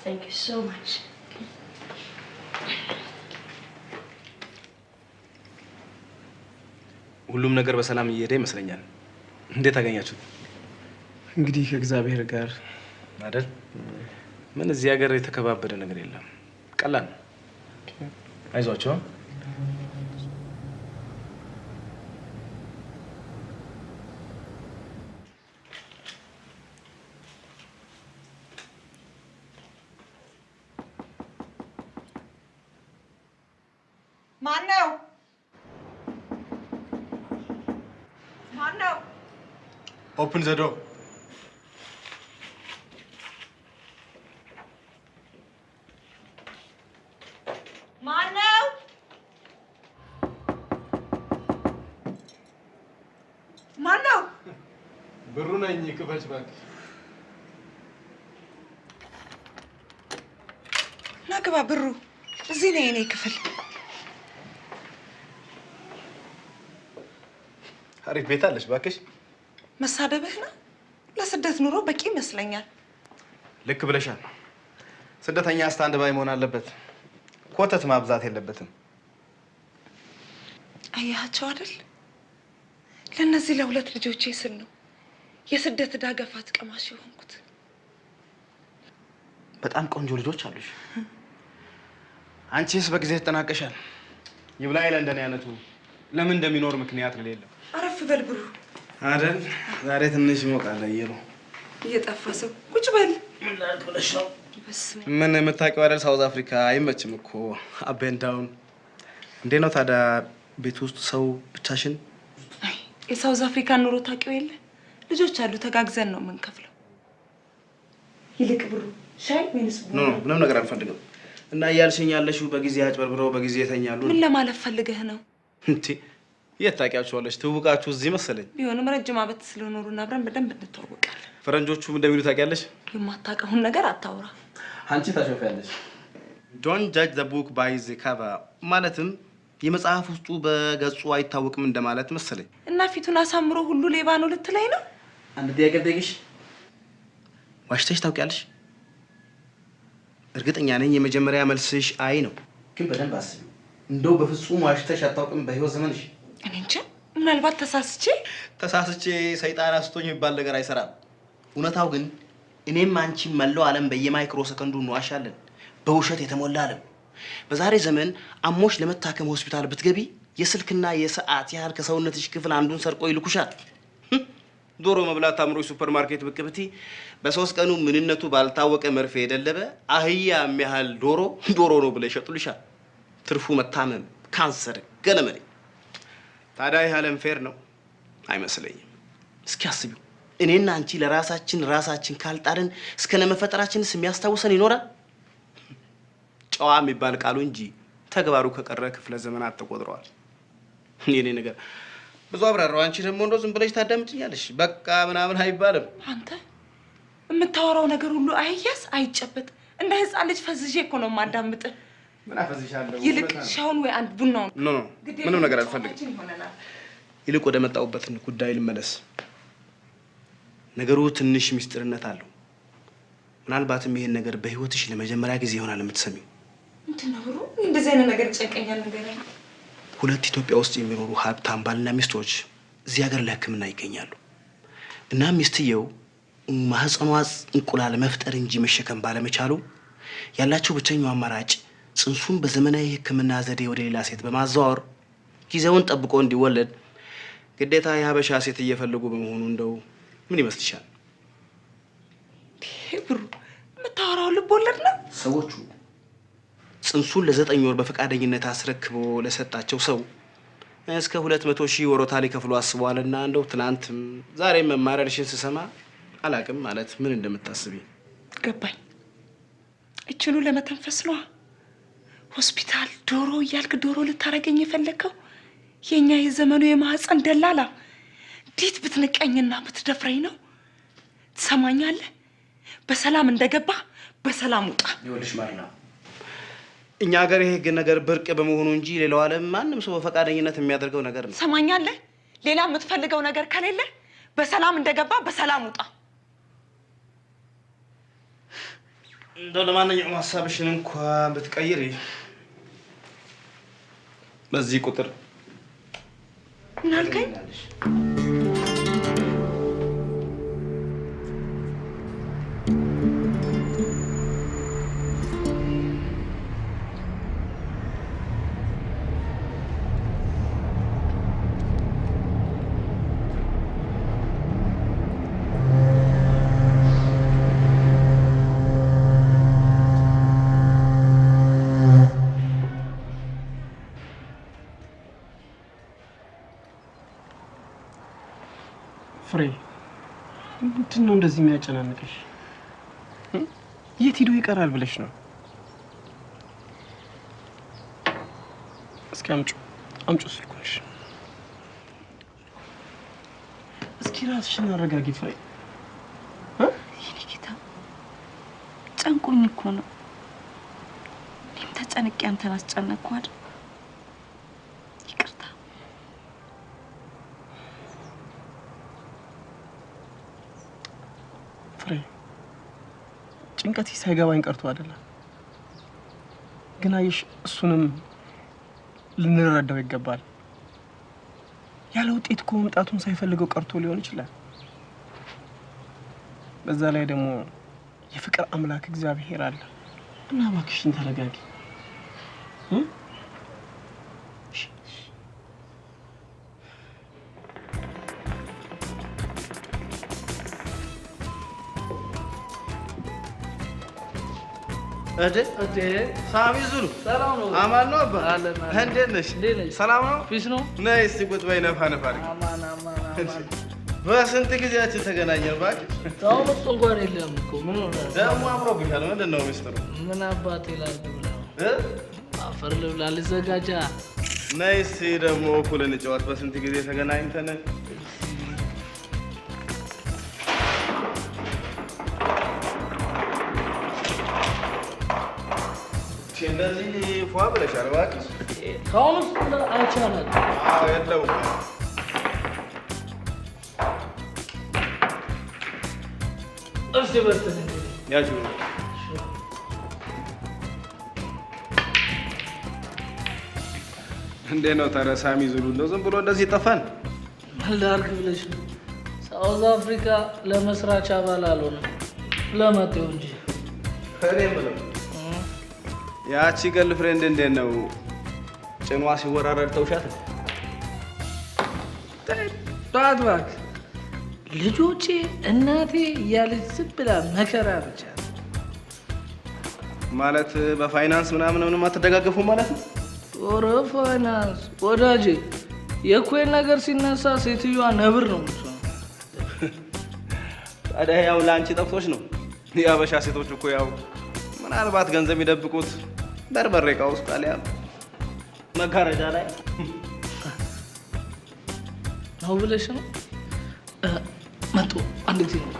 Thank you so much. ሁሉም ነገር በሰላም እየሄደ ይመስለኛል እንዴት አገኛችሁት እንግዲህ ከእግዚአብሔር ጋር አይደል ምን እዚህ ሀገር የተከባበደ ነገር የለም ቀላል አይዟችሁ ማነው Open the door. ማነው ብሩ ነኝ ክፈች እባክህ ናግባ ብሩ እዚህ ነው የኔ ክፍል አሪፍ ቤት አለሽ እባክሽ መሳደብህ ነው ለስደት ኑሮ በቂ ይመስለኛል ልክ ብለሻል ስደተኛ ስታንድ ባይ መሆን አለበት ኮተት ማብዛት የለበትም አያቸው አይደል ለነዚህ ለሁለት ልጆቼ ስል ነው የስደት ዳገፋት ቀማሽ ሆንኩት በጣም ቆንጆ ልጆች አሉሽ አንቺስ በጊዜ ተጠናቀሻል ይብላኝ ለእንደኔ አይነቱ ለምን እንደሚኖር ምክንያት የለም አረፍ በል ብሩ አይደል ዛሬ ትንሽ ሞቃለ ይሉ እየጠፋ ሰው ቁጭ በል ምን ላድርግልሽ ነው ምን የምታውቂው አይደል ሳውዝ አፍሪካ አይመችም እኮ አፕ ኤንድ ዳውን እንዴት ነው ታዲያ ቤት ውስጥ ሰው ብቻሽን የሳውዝ አፍሪካ ኑሮ ታውቂው የለ ልጆች አሉ ተጋግዘን ነው የምንከፍለው ይልቅ ብሩ ሻይ ወይስ ኖ ምንም ነገር አልፈልግም እና እያልሽኝ ያለሽው በጊዜ አጭበርብረው በጊዜ የተኛሉ ምን ለማለት ፈልገህ ነው እንዴ የት ታውቂያቸዋለሽ ትውቃችሁ እዚህ መሰለኝ ቢሆንም ረጅም ዓመት ስለኖሩና አብረን በደንብ እንተዋወቃለን ፈረንጆቹ እንደሚሉት ታውቂያለሽ የማታውቀውን ነገር አታውራ አንቺ ታሾፊያለሽ ዶንት ጃጅ ዘ ቡክ ባይ ዘ ከቨር ማለትም የመጽሐፍ ውስጡ በገጹ አይታወቅም እንደማለት መሰለኝ እና ፊቱን አሳምሮ ሁሉ ሌባ ነው ልትለኝ ነው አንድ ጥያቄ ልጠይቅሽ ዋሽተሽ ታውቂያለሽ እርግጠኛ ነኝ የመጀመሪያ መልስሽ አይ ነው ግን በደንብ አስቢ እንደው በፍጹም ዋሽተሽ አታውቅም በህይወት ዘመንሽ እኔ እንጃ ምናልባት ተሳስቼ ሰይጣን አስቶኝ የሚባል ነገር አይሰራም እውነታው ግን እኔም አንቺ መለው ዓለም በየማይክሮ ሰከንዱ እንዋሻለን በውሸት የተሞላ ዓለም በዛሬ ዘመን አሞሽ ለመታከም ሆስፒታል ብትገቢ የስልክና የሰዓት ያህል ከሰውነትሽ ክፍል አንዱን ሰርቆ ይልኩሻል ዶሮ መብላት አምሮሽ ሱፐርማርኬት ብቅ ብቲ በ3 ቀኑ ምንነቱ ባልታወቀ መርፌ የደለበ አህያ የሚያህል ዶሮ ነው ብለው ይሸጡልሻል ትርፉ መታመም ካንሰር ገለመሌ ታዲያ ይህ ዓለም ፌር ነው አይመስለኝም እስኪ አስቢው እኔና አንቺ ለራሳችን ካልጣርን እስከነ መፈጠራችንስ የሚያስታውሰን ይኖራል ጨዋ የሚባል ቃሉ እንጂ ተግባሩ ከቀረ ክፍለ ዘመናት ተቆጥረዋል የኔ ነገር ብዙ አብራራው አንቺ ደግሞ እንደው ዝም ብለሽ ታዳምጪኛለሽ በቃ ምናምን አይባልም አንተ የምታወራው ነገር ሁሉ አይያስ አይጨበጥ እንደ ህፃን ልጅ ፈዝዤ እኮ ነው የማዳምጥ ምን አፈዝሻለሁ? ይልቅ ሻውን ወይ አንድ ቡናውን ኖ ምንም ነገር አልፈልግም። ይልቅ ወደ መጣሁበት ጉዳይ ልመለስ። ነገሩ ትንሽ ምስጢርነት አለው። ምናልባትም ይሄን ነገር በህይወትሽ ለመጀመሪያ ጊዜ ይሆናል የምትሰሚው። ምንድን ነው ብሩ? እንደዚህ አይነት ነገር ጨንቀኛል ነገር ነው። ሁለት ኢትዮጵያ ውስጥ የሚኖሩ ሀብታም ባልና ሚስቶች እዚህ ሀገር ለሕክምና ይገኛሉ እና ሚስትየው ማህፀኗ እንቁላል መፍጠር እንጂ መሸከም ባለመቻሉ ያላቸው ብቸኛው አማራጭ ጽንሱን በዘመናዊ ሕክምና ዘዴ ወደ ሌላ ሴት በማዘዋወር ጊዜውን ጠብቆ እንዲወለድ ግዴታ የሀበሻ ሴት እየፈለጉ በመሆኑ እንደው ምን ይመስልሻል? ብሩ የምታወራው ልብ ወለድ ነው። ሰዎቹ ጽንሱን ለ9 ወር በፈቃደኝነት አስረክቦ ለሰጣቸው ሰው እስከ 200,000 ወሮታ ሊከፍሉ አስበዋልና እንደው ትናንትም ዛሬም መማረርሽን ስሰማ አላቅም ማለት ምን እንደምታስቢ ገባኝ። እችኑ ለመተንፈስ ነው ሆስፒታል ዶሮ እያልክ ዶሮ ልታረገኝ የፈለከው? የኛ የዘመኑ የማህፀን ደላላ እንዴት ብትንቀኝና ብትደፍረኝ ነው? ትሰማኛለህ? በሰላም እንደገባ በሰላም ውጣ። ይኸውልሽ ማርና እኛ ሀገር ይሄ ነገር ብርቅ በመሆኑ እንጂ ሌላው ዓለም ማንም ሰው በፈቃደኝነት የሚያደርገው ነገር ነው። ትሰማኛለህ? ሌላ የምትፈልገው ነገር ከሌለ በሰላም እንደገባ በሰላም ውጣ። እንደው ለማንኛውም ሀሳብሽን እንኳን ብትቀይሪ በዚህ ቁጥር ምን አልከኝ? ፍሬ ምንድን ነው እንደዚህ የሚያጨናንቅሽ? የት ሄዶ ይቀራል ብለሽ ነው? እስኪ አምጩ ስልኩንሽ። እስኪ ራስሽን አረጋጊ ፍሬ። የኔ ጌታ ጨንቆኝ እኮ ነው። እኔም ተጨንቄ አንተን አስጨነቅኩ አይደል? ፍሬ ጭንቀት ሳይገባኝ ቀርቶ አይደለም፣ ግን አየሽ እሱንም ልንረዳው ይገባል። ያለ ውጤት እኮ መምጣቱን ሳይፈልገው ቀርቶ ሊሆን ይችላል። በዛ ላይ ደግሞ የፍቅር አምላክ እግዚአብሔር አለ እና እባክሽን ተረጋጊ። እዴ ሳሚ ዙሉ ሰላም ነው? አማን ነው አባ? እንዴት ነሽ? ሰላም ነው? ፊስ ነው? ነይ እስቲ ቁጭ በይ፣ ነፋ ነፋ አድርጊ። አማን በስንት ጊዜያችን ተገናኘን እባክህ። አሁን ውስጥ እንኳን የለም እኮ ምን ሆነ ደግሞ? አምሮብሻል። ምንድን ነው ሚስጥሩ? ምን አባቴ ላድርግ ብለህ አፈር ልብላ ልዘጋጃ። ነይ እስቲ ደግሞ እኩል እንጫወት። በስንት ጊዜ ተገናኝተን እንደዚህ ፏ ብለሻል እባክሽ። ከአሁን ውስጥ አይቻልም። አዎ የለውም። እስቲ በትን ያጁ እንዴት ነው ታዲያ ሳሚ ዙሉ? እንደው ዝም ብሎ እንደዚህ ጠፋን? ምን ላድርግ ብለሽ ነው? ሳውዝ አፍሪካ ለመስራች አባል አልሆነም ለመጤው እንጂ እኔ የምለው ያቺ ገርል ፍሬንድ እንዴት ነው? ጭኗ ሲወራረድ ተውሻት? እባክህ ልጆቼ እናቴ እያለች ዝም ብላ መከራ ብቻ ማለት በፋይናንስ ምንም አትደጋገፉ ማለት ነው? ኧረ ፋይናንስ ወዳጄ፣ የኮይን ነገር ሲነሳ ሴትዮዋ ነብር ነው የምትሆነው። ታዲያ ያው ለአንቺ ጠፍቶሽ ነው? የአበሻ ሴቶች እኮ ያው ምናልባት ገንዘብ ይደብቁት በርበሬ ዕቃ ውስጥ አሊያም መጋረጃ ላይ ነው ብለሽ ነው? መጡ አንድ ጊዜ ነው።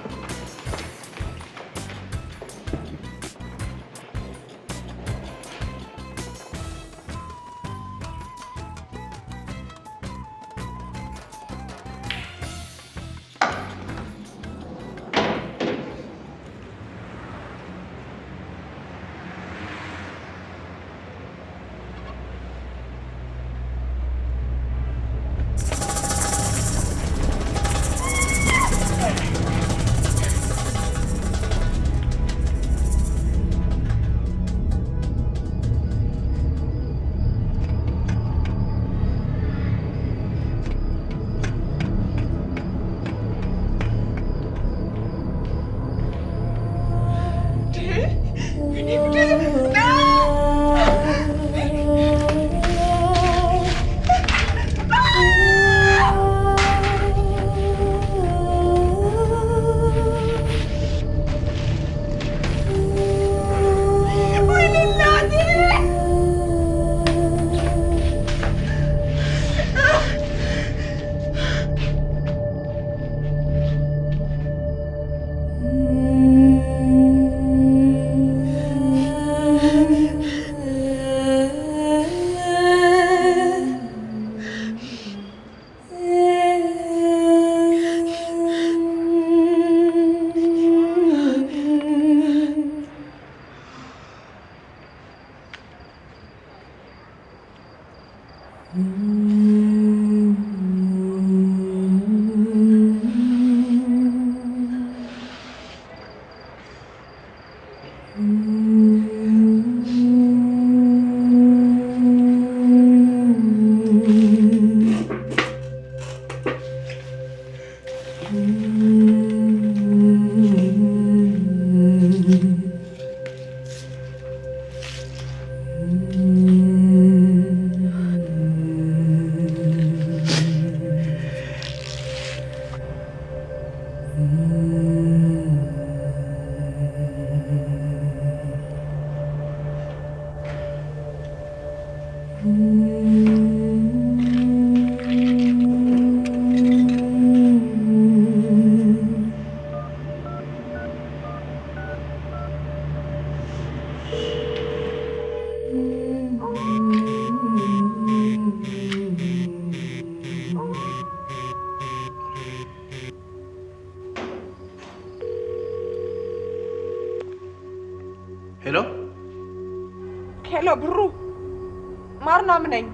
ሄሎ ሄሎ፣ ብሩ ማርናም ነኝ።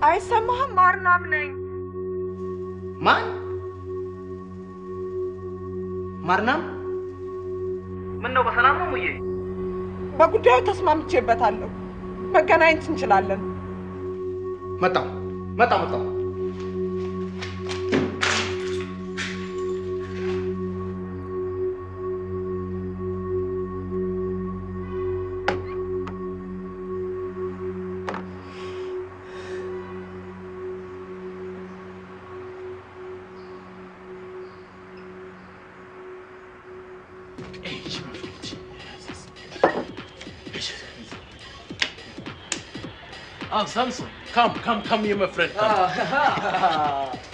አይሰማህም? ማርናም ነኝ። ማን? ማርናም? ምን ነው በሰላም ነው ሙዬ? በጉዳዩ ተስማምቼበታለሁ። መገናኘት እንችላለን። መጣሁ። Oh, Samson, come here, my friend.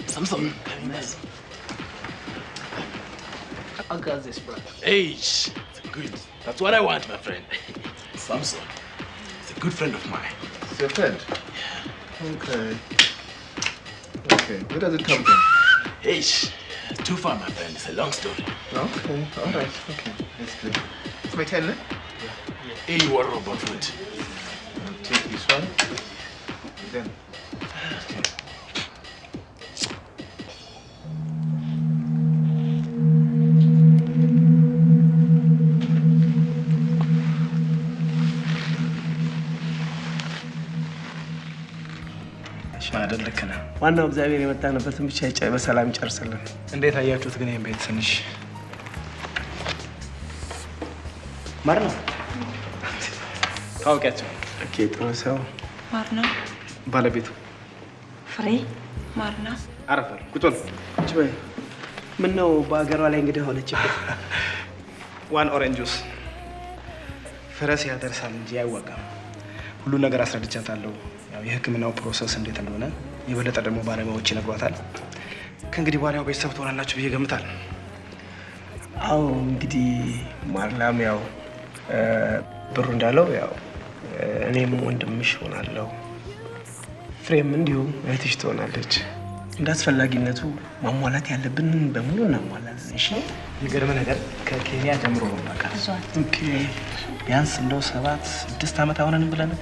Samson, come here. I got this, bro. Hey, good. That's what I want, my friend. Samson, he's a good friend of mine. It's your friend? Yeah. Okay. Where does it come from? Hey, too far, my friend. It's a long story. Okay, all right. Okay, that's good. It's my ten, Hey, you are about food. I'll take this one. Then. Okay. ልክ ነህ። ዋናው እግዚአብሔር የመጣንበትን ብቻ በሰላም ይጨርስልን። እንዴት አያችሁት ግን ይሄን ቤት? ትንሽ ማርና ታውቂያቸው? ኦኬ፣ ጥሩ ሰው ማርና ባለቤቱ ፍሬ ማርና አረፈር ቁጥል እቺ በይ። ምን ነው በአገሯ ላይ እንግዲህ ሆነችበት። ዋን ኦሬንጅ ጁስ ፈረስ ያደርሳል እንጂ አይዋጋም። ሁሉ ነገር አስረድቻታለሁ። ያው የሕክምናው ፕሮሰስ እንዴት እንደሆነ የበለጠ ደግሞ ባለሙያዎች ይነግሯታል። ከእንግዲህ በኋላ ያው ቤተሰብ ትሆናላችሁ ብዬ ገምታለሁ። አዎ እንግዲህ ማርላም ያው ብሩ እንዳለው ያው እኔም ወንድምሽ ሆናለሁ፣ ፍሬም እንዲሁም እህትሽ ትሆናለች። እንደ አስፈላጊነቱ ማሟላት ያለብንን በሙሉ እናሟላለን። እሺ። የሚገርም ነገር ከኬንያ ጀምሮ ነው በቃ። ኦኬ። ቢያንስ እንደው 7-6 ዓመት አሁንን ብለን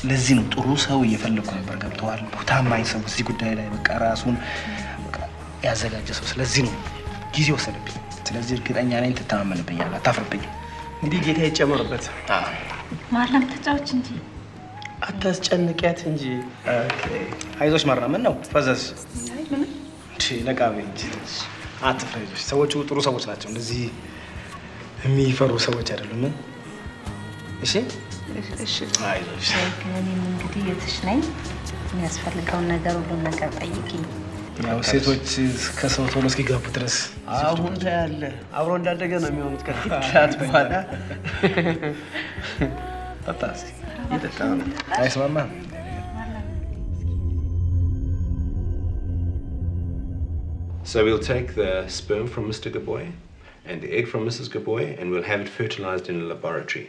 ለዚህ ነው ጥሩ ሰው እየፈለኩ ነበር። ገብተዋል። ታማኝ ሰው እዚህ ጉዳይ ላይ በቃ ራሱን ያዘጋጀ ሰው። ስለዚህ ነው ጊዜ ወሰደብኝ። ስለዚህ እርግጠኛ ነኝ ትተማመንብኛል፣ አታፍርብኝ። እንግዲህ ጌታ ይጨመርበት። ማርላም ተጫዎች እንጂ አታስጨንቂያት እንጂ። ኦኬ አይዞሽ ማርላም። ምን ነው ፈዘዝ? ምንም ነቃ በይ እንጂ አትፍሪ። ሰዎቹ ጥሩ ሰዎች ናቸው። እንደዚህ የሚፈሩ ሰዎች አይደሉም። እሺ እሺ። አይዞሽ። እኔም እንግዲህ የትሽ ነኝ። የሚያስፈልገውን ነገር ሁሉን ነገር ጠይቂኝ። ያው ሴቶች ከሰው ቶሎ እስኪጋቡ ድረስ አሁን ታያለህ። አብሮ እንዳደገ ነው የሚሆኑት ከጥቂት በኋላ። ጠጣ እስኪ። ይጠጣ ነው አይስማማም? So we'll take the sperm from Mr. Gaboy and the egg from Mrs. Gaboy, and we'll have it fertilized in a laboratory.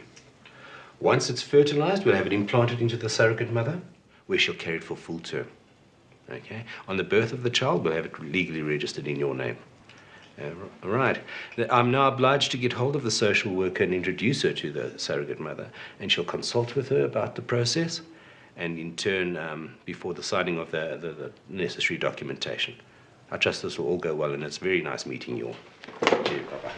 Once it's fertilized, we'll have it implanted into the surrogate mother, where she'll carry it for full term. Okay? On the birth of the child, we'll have it legally registered in your name. Right. I'm now obliged to get hold of the social worker and introduce her to the surrogate mother, and she'll consult with her about the process, and in turn before the signing of the necessary documentation. I trust this will all go well, and it's very nice meeting you all. Cheers, Papa.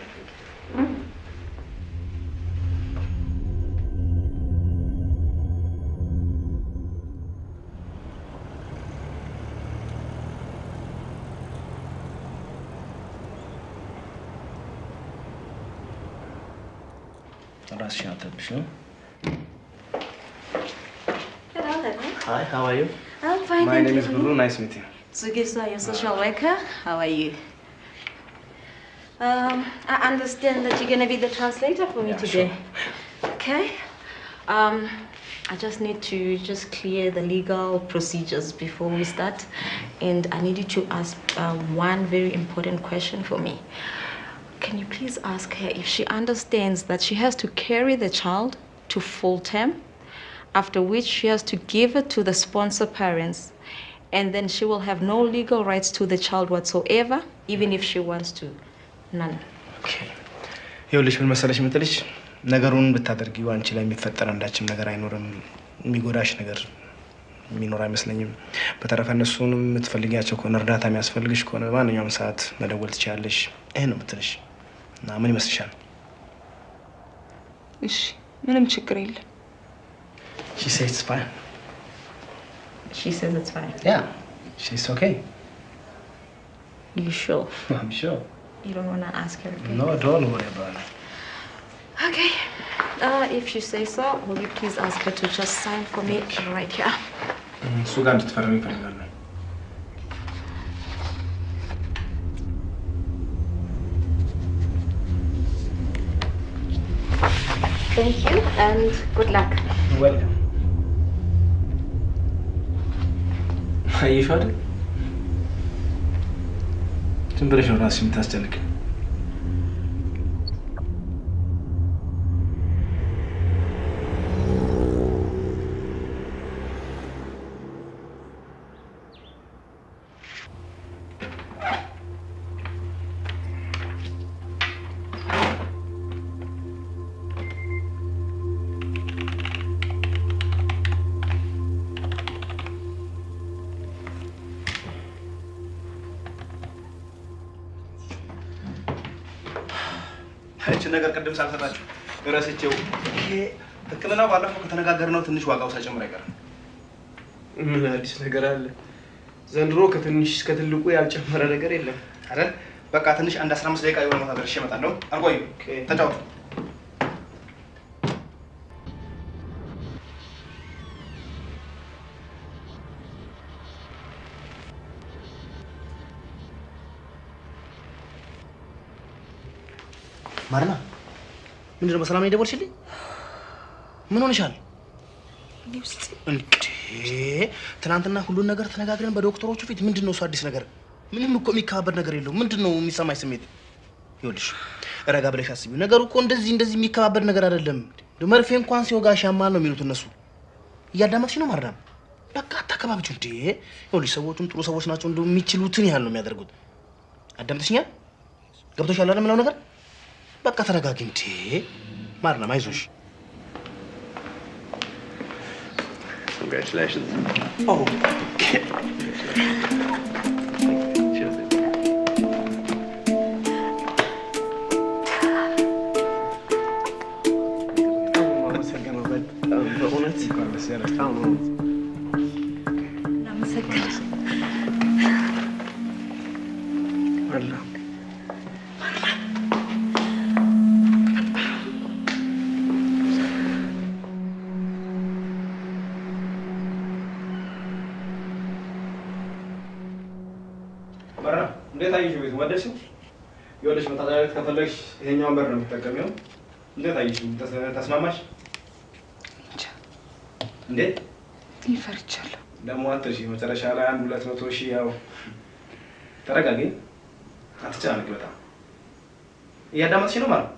Hello, hello. Hi, how are you? I'm fine, My thank name you. is Guru. Nice meeting you. Sugisa, your social worker. How are you? I understand that you're going to be the translator for me today. Sure. Okay. I just need to clear the legal procedures before we start. And I need you to ask one very important question for me. Can you please ask her if she understands that she has to carry the child to full term, after which she has to give it to the sponsor parents, and then she will have no legal rights to the child whatsoever, even if she wants to. None. Okay. ይኸውልሽ ምን መሰለሽ የምትልሽ ነገሩን ብታደርጊው አንቺ ላይ የሚፈጠር አንዳችም ነገር አይኖርም። የሚጎዳሽ ነገር የሚኖር አይመስለኝም። በተረፈ እነሱንም የምትፈልጊያቸው ከሆነ እርዳታ የሚያስፈልግሽ ከሆነ በማንኛውም ሰዓት መደወል ትችያለሽ። ይሄን ነው የምትልሽ። እና ምን ይመስልሻል? እሺ ምንም ችግር የለም። She says it's fine. She says it's fine. Yeah, she's okay. You sure? I'm sure. You don't want to ask her again? No, don't worry about it. Okay. If you say so, will you please ask her to just sign for me right here? እሱ ጋር እንድትፈርሚ እፈልጋለሁ። Thank you and good luck. Welcome. አየሽው አይደል? ዝም ብለሽ ነው ራስሽ የምታስጨንቅ። እቺን ነገር ቅድም ሳልሰጣችሁ እረስቼው ሕክምናው ባለፈው ከተነጋገርነው ትንሽ ዋጋው ሳይጨምር አይቀርም። ምን አዲስ ነገር አለ? ዘንድሮ ከትንሽ እስከ ትልቁ ያልጨመረ ነገር የለም አይደል? በቃ ትንሽ አንድ 15 ደቂቃ የሆነ ቦታ ደርሼ እመጣለሁ። አልቆይም። ተጫወቱ። ማርና ምንድን ነው በሰላም ነው የደወልሽልኝ? ምን ሆነሻል? እንዴ ትናንትና ሁሉን ነገር ተነጋግረን በዶክተሮቹ ፊት ምንድን ነው እሱ አዲስ ነገር? ምንም እኮ የሚከባበር ነገር የለውም። ምንድን ነው የሚሰማኝ ስሜት? ይኸውልሽ ረጋ ብለሽ አስቢው። ነገሩ እኮ እንደዚህ የሚከባበር ነገር አይደለም። መርፌ እንኳን ሲወጋሽ ያማል ነው የሚሉት እነሱ። እያዳመጥሽ ነው ማርና? በቃ አታከባብጪው እንዴ። ይኸውልሽ ሰዎቹም ጥሩ ሰዎች ናቸው። እንደው የሚችሉትን ያህል ነው የሚያደርጉት። አዳምጥሽኛል? ገብቶሻል አይደል የምለው ነገር? በቃ ተረጋጊ እንዴ ማርና፣ አይዞሽ። Congratulations. Oh. እንዴት አየሽው? ቤት ወደድሽው? ይኸውልሽ መታጠቢያ ቤት ከፈለግሽ ይሄኛውን በር ነው የምትጠቀሚው። እንዴት አየሽው? ተስማማሽ? እንዴት ይፈርቻለሁ። ደግሞ አትርሺ፣ መጨረሻ ላይ 100-200 ሺህ ያው ተረጋጊ፣ አትጨናነቂ። በጣም እያዳመጥሽ ነው ማለት ነው?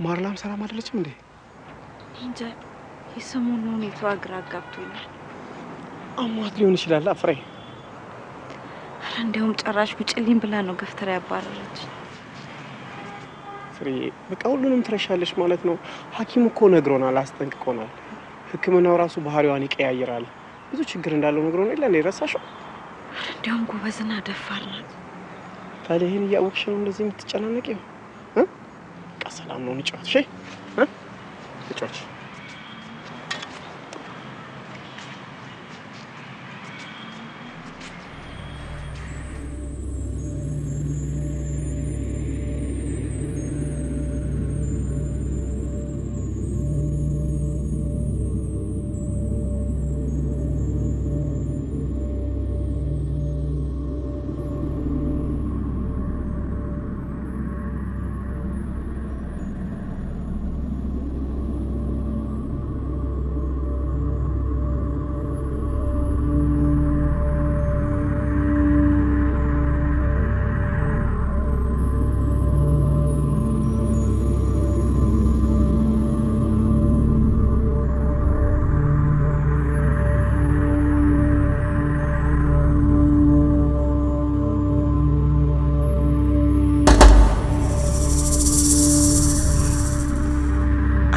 ማርላም ሰላም አይደለችም እንዴ? እንጃ የሰሞኑ ሁኔታዋ ግራ አጋብቶኛል። አሟት ሊሆን ይችላል ፍሬ። ኧረ እንደውም ጭራሽ ውጭልኝ ብላ ነው ገፍትራ ያባረረች። ፍሬ በቃ ሁሉንም ትረሻለሽ ማለት ነው። ሐኪም እኮ ነግሮናል፣ አስጠንቅቆናል። ሕክምናው ራሱ ባህሪዋን ይቀያይራል። ብዙ ችግር እንዳለው ነግሮናል። ለኔ ረሳሽው? እንደውም ጎበዝና ደፋር ናት። ታዲያ ይሄን እያወቅሽ ነው እንደዚህ የምትጨናነቂው? በቃ ሰላም ነው፣ እንጫወት። እሺ እንጫወት።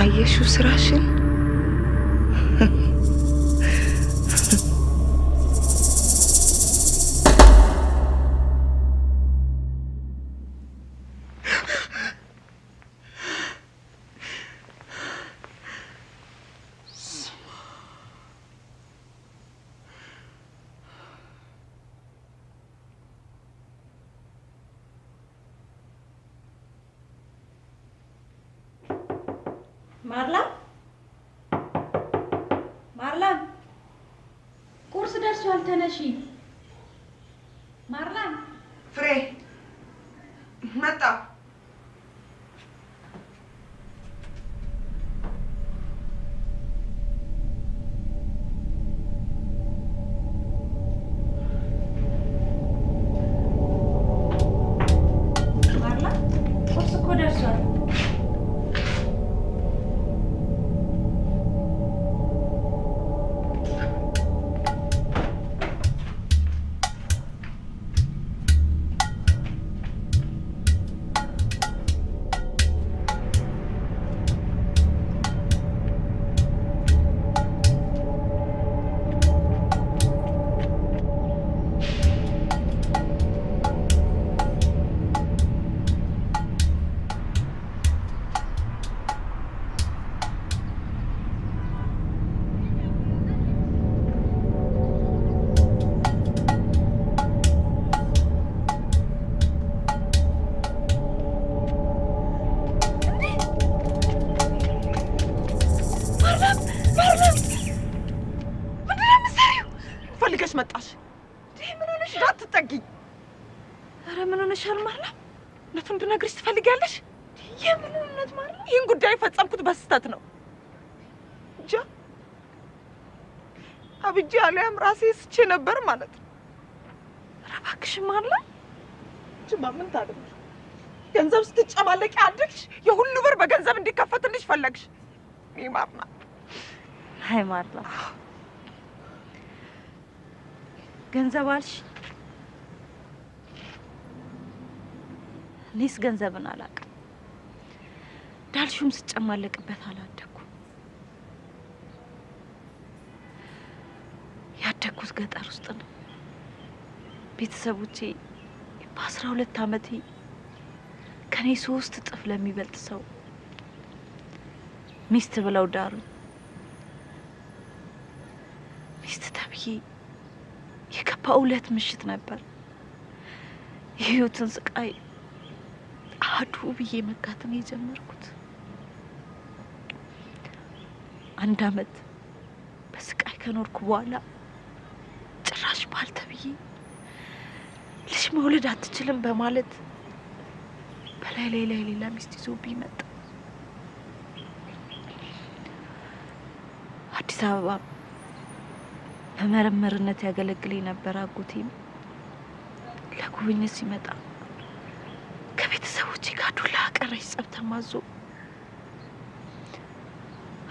አየሽው ስራሽን? ማርላም ማርላም፣ ቁርስ ደርሷል፣ ተነሺ። ማርላም ፍሬ መጣ። ማርላም ቁርስ እኮ ደርሷል። መጣሽ? ምን ሆነሽ? አትጠጊኝ። ኧረ ምን ሆነሻል ማርላም? እውነቱን እንድነግርሽ ትፈልጊያለሽ? የምን እውነት ማርላም? ይህን ጉዳይ የፈጸምኩት በስህተት ነው። እንጃ አብጄ አልያም ራሴ ስቼ ነበር ማለት ነው። ኧረ እባክሽ ማርላም። ጅማ ምን ታደርጊ? ገንዘብ ስትጨማለቂ አድርግሽ የሁሉ ብር በገንዘብ እንዲከፈትልሽ ፈለግሽ። ይህ ማርና አይ ማርላም ገንዘብ አልሽ? እኔስ ገንዘብን አላውቅም። ዳልሹም ስጨማለቅበት አላደኩም። ያደኩት ገጠር ውስጥ ነው። ቤተሰቦቼ በ12 ዓመቴ ከኔ 3 እጥፍ ለሚበልጥ ሰው ሚስት ብለው ዳሩኝ። ሚስት ተብዬ የከፋው ዕለት ምሽት ነበር። የህይወትን ስቃይ አዱ ብዬ መጋትን የጀመርኩት። 1 ዓመት በስቃይ ከኖርኩ በኋላ ጭራሽ ባል ተብዬ ልጅ መውለድ አትችልም በማለት በላይ ላይ ሌላ ሚስት ይዞብኝ መጣ። አዲስ አበባ በመረመርነት ያገለግለኝ ነበር። አጎቴም ለጉብኝት ሲመጣ ከቤተሰቦቼ ጋር ዱላ ቀረሽ ጸብ ተማዞ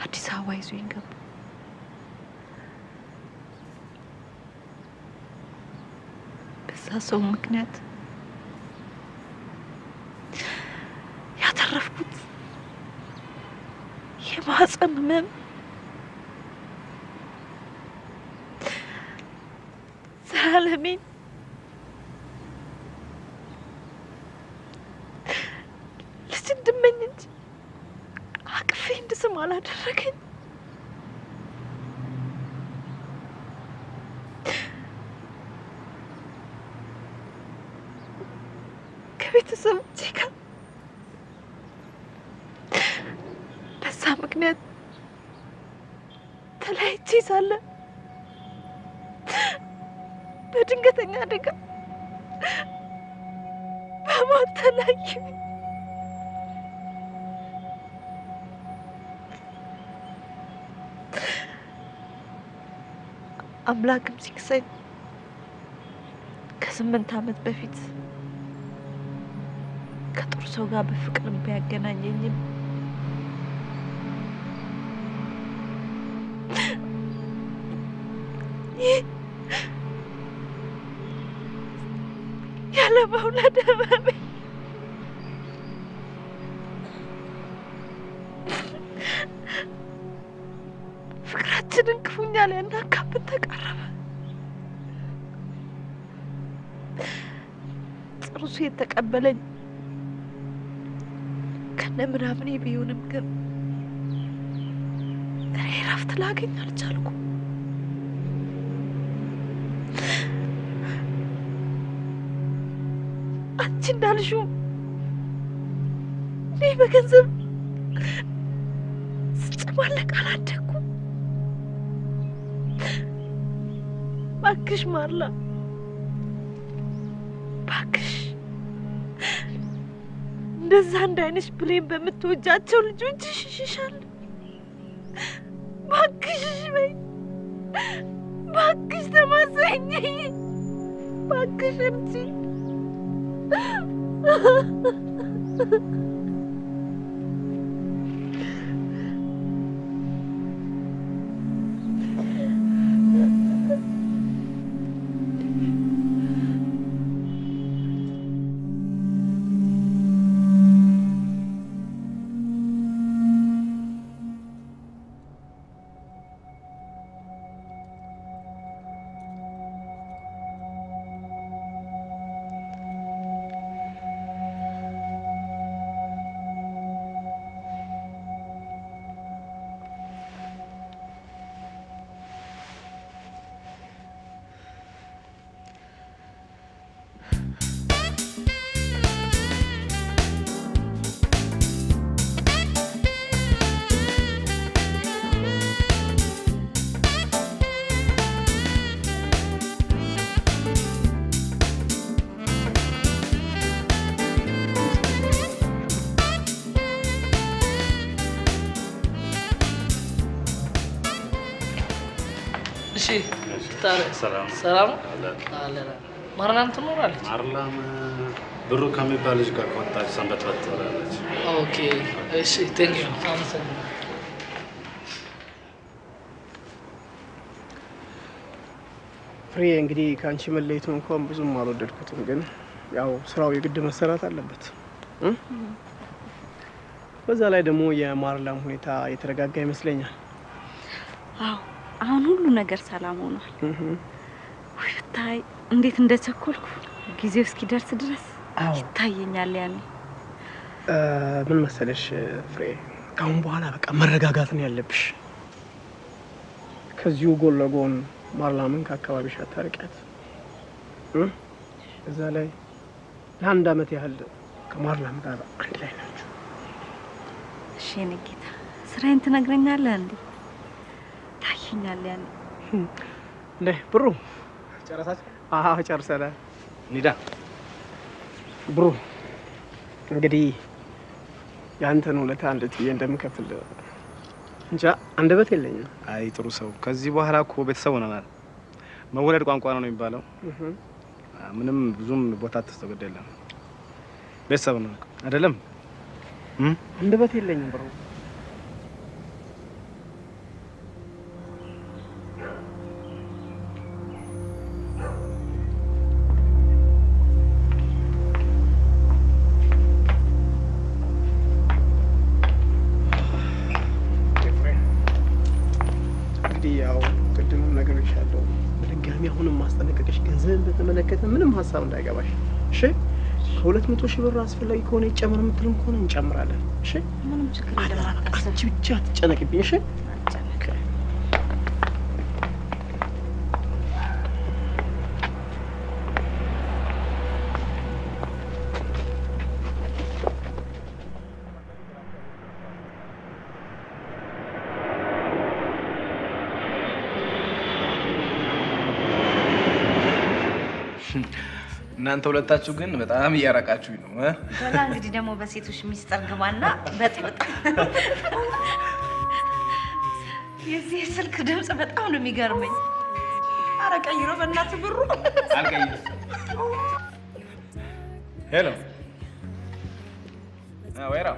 አዲስ አበባ ይዞኝ ገባ። በዛ ሰው ምክንያት ያተረፍኩት የማህፀን ህመም ዘላለሜን ልጅ እንድመኝ እንጂ አቅፌ እንድስም አላደረገኝ። ከቤተሰቦቼ ጋር በዛ ምክንያት ተለያይቼ ሳለ በድንገተኛ አደጋ በሞት ተለያየሁ። አምላክም ሲክሰኝ ከ8 ዓመት በፊት ከጥሩ ሰው ጋር በፍቅር ቢያገናኘኝም ያለ መውለድ ህመሜ ፍቅራችንን ክፉኛ ሊያናጋብን ተቃረበ። ጥሩ ሰው የተቀበለኝ ከነ ምናምኔ ቢሆንም ግን እኔ እረፍት ላገኝ አልቻልኩም። አንቺ እንዳልሽው እኔ በገንዘብ ስጨማለቅ አላደኩም። እባክሽ ማርላ፣ እባክሽ እንደዛ እንዳይነሽ ብሌን በምትወጃቸው ልጆችሽ ይሽሻል። እባክሽ እሺ በይ፣ እባክሽ ተማጸኝ፣ እባክሽ እርጂ። እሺ ሰላም አለና ማርላም ትኖራለች። ማርላም ብሩ ከሚባል ልጅ ጋር ከወጣች ሰንበትበት ትኖራለች። ኦኬ እሺ ቴንክ ዩ አመሰግናለሁ። ፍሬ እንግዲህ ከአንቺ መለየቱ እንኳን ብዙም አልወደድኩትም፣ ግን ያው ስራው የግድ መሰራት አለበት። በዛ ላይ ደግሞ የማርላም ሁኔታ የተረጋጋ ይመስለኛል። አዎ አሁን ሁሉ ነገር ሰላም ሆኗል። ወይ ብታይ እንዴት እንደቸኮልኩ ጊዜው እስኪደርስ ድረስ ይታየኛል። ያኔ ምን መሰለሽ ፍሬ፣ ካሁን በኋላ በቃ መረጋጋት ነው ያለብሽ። ከዚሁ ጎን ለጎን ማርላምን ከአካባቢሽ አታርቂያት። እዛ ላይ ለ1 ዓመት ያህል ከማርላም ጋር አንድ ላይ ናችሁ። እሺ የኔ ጌታ፣ ስራዬን ትነግረኛለህ እንዴ? ታየኛል ያኔ እንዴ ብሩ ጨረሳችሁ? አዎ ጨርሰናል። ኒዳ ብሩ እንግዲህ ያንተን ውለታ እንዴት ብዬ እንደምከፍል እንጃ አንደበት የለኝም። አይ ጥሩ ሰው፣ ከዚህ በኋላ እኮ ቤተሰብ ሆነናል። መወለድ ቋንቋ ነው የሚባለው። ምንም ብዙም ቦታ ተስተገደ የለም። ቤተሰብ ነው አይደለም? አንደበት የለኝም ብሮ። አሁንም ማስጠነቀቅሽ ገንዘብን በተመለከተ ምንም ሀሳብ እንዳይገባሽ እሺ። ከ200,000 ብር አስፈላጊ ከሆነ ይጨመር የምትልም ከሆነ እንጨምራለን እሺ። ምንም ችግር የለም። አንቺ ብቻ አትጨነቅብኝ እሺ። እናንተ ሁለታችሁ ግን በጣም እያራቃችሁኝ ነው። በላ እንግዲህ ደግሞ በሴቶች ሚስጥር ግባና በጥብጥ። የዚህ ስልክ ድምጽ በጣም ነው የሚገርመኝ። ኧረ ቀይሮ በእናትህ ብሩ። አልቀይርም። ሄሎ ወይራ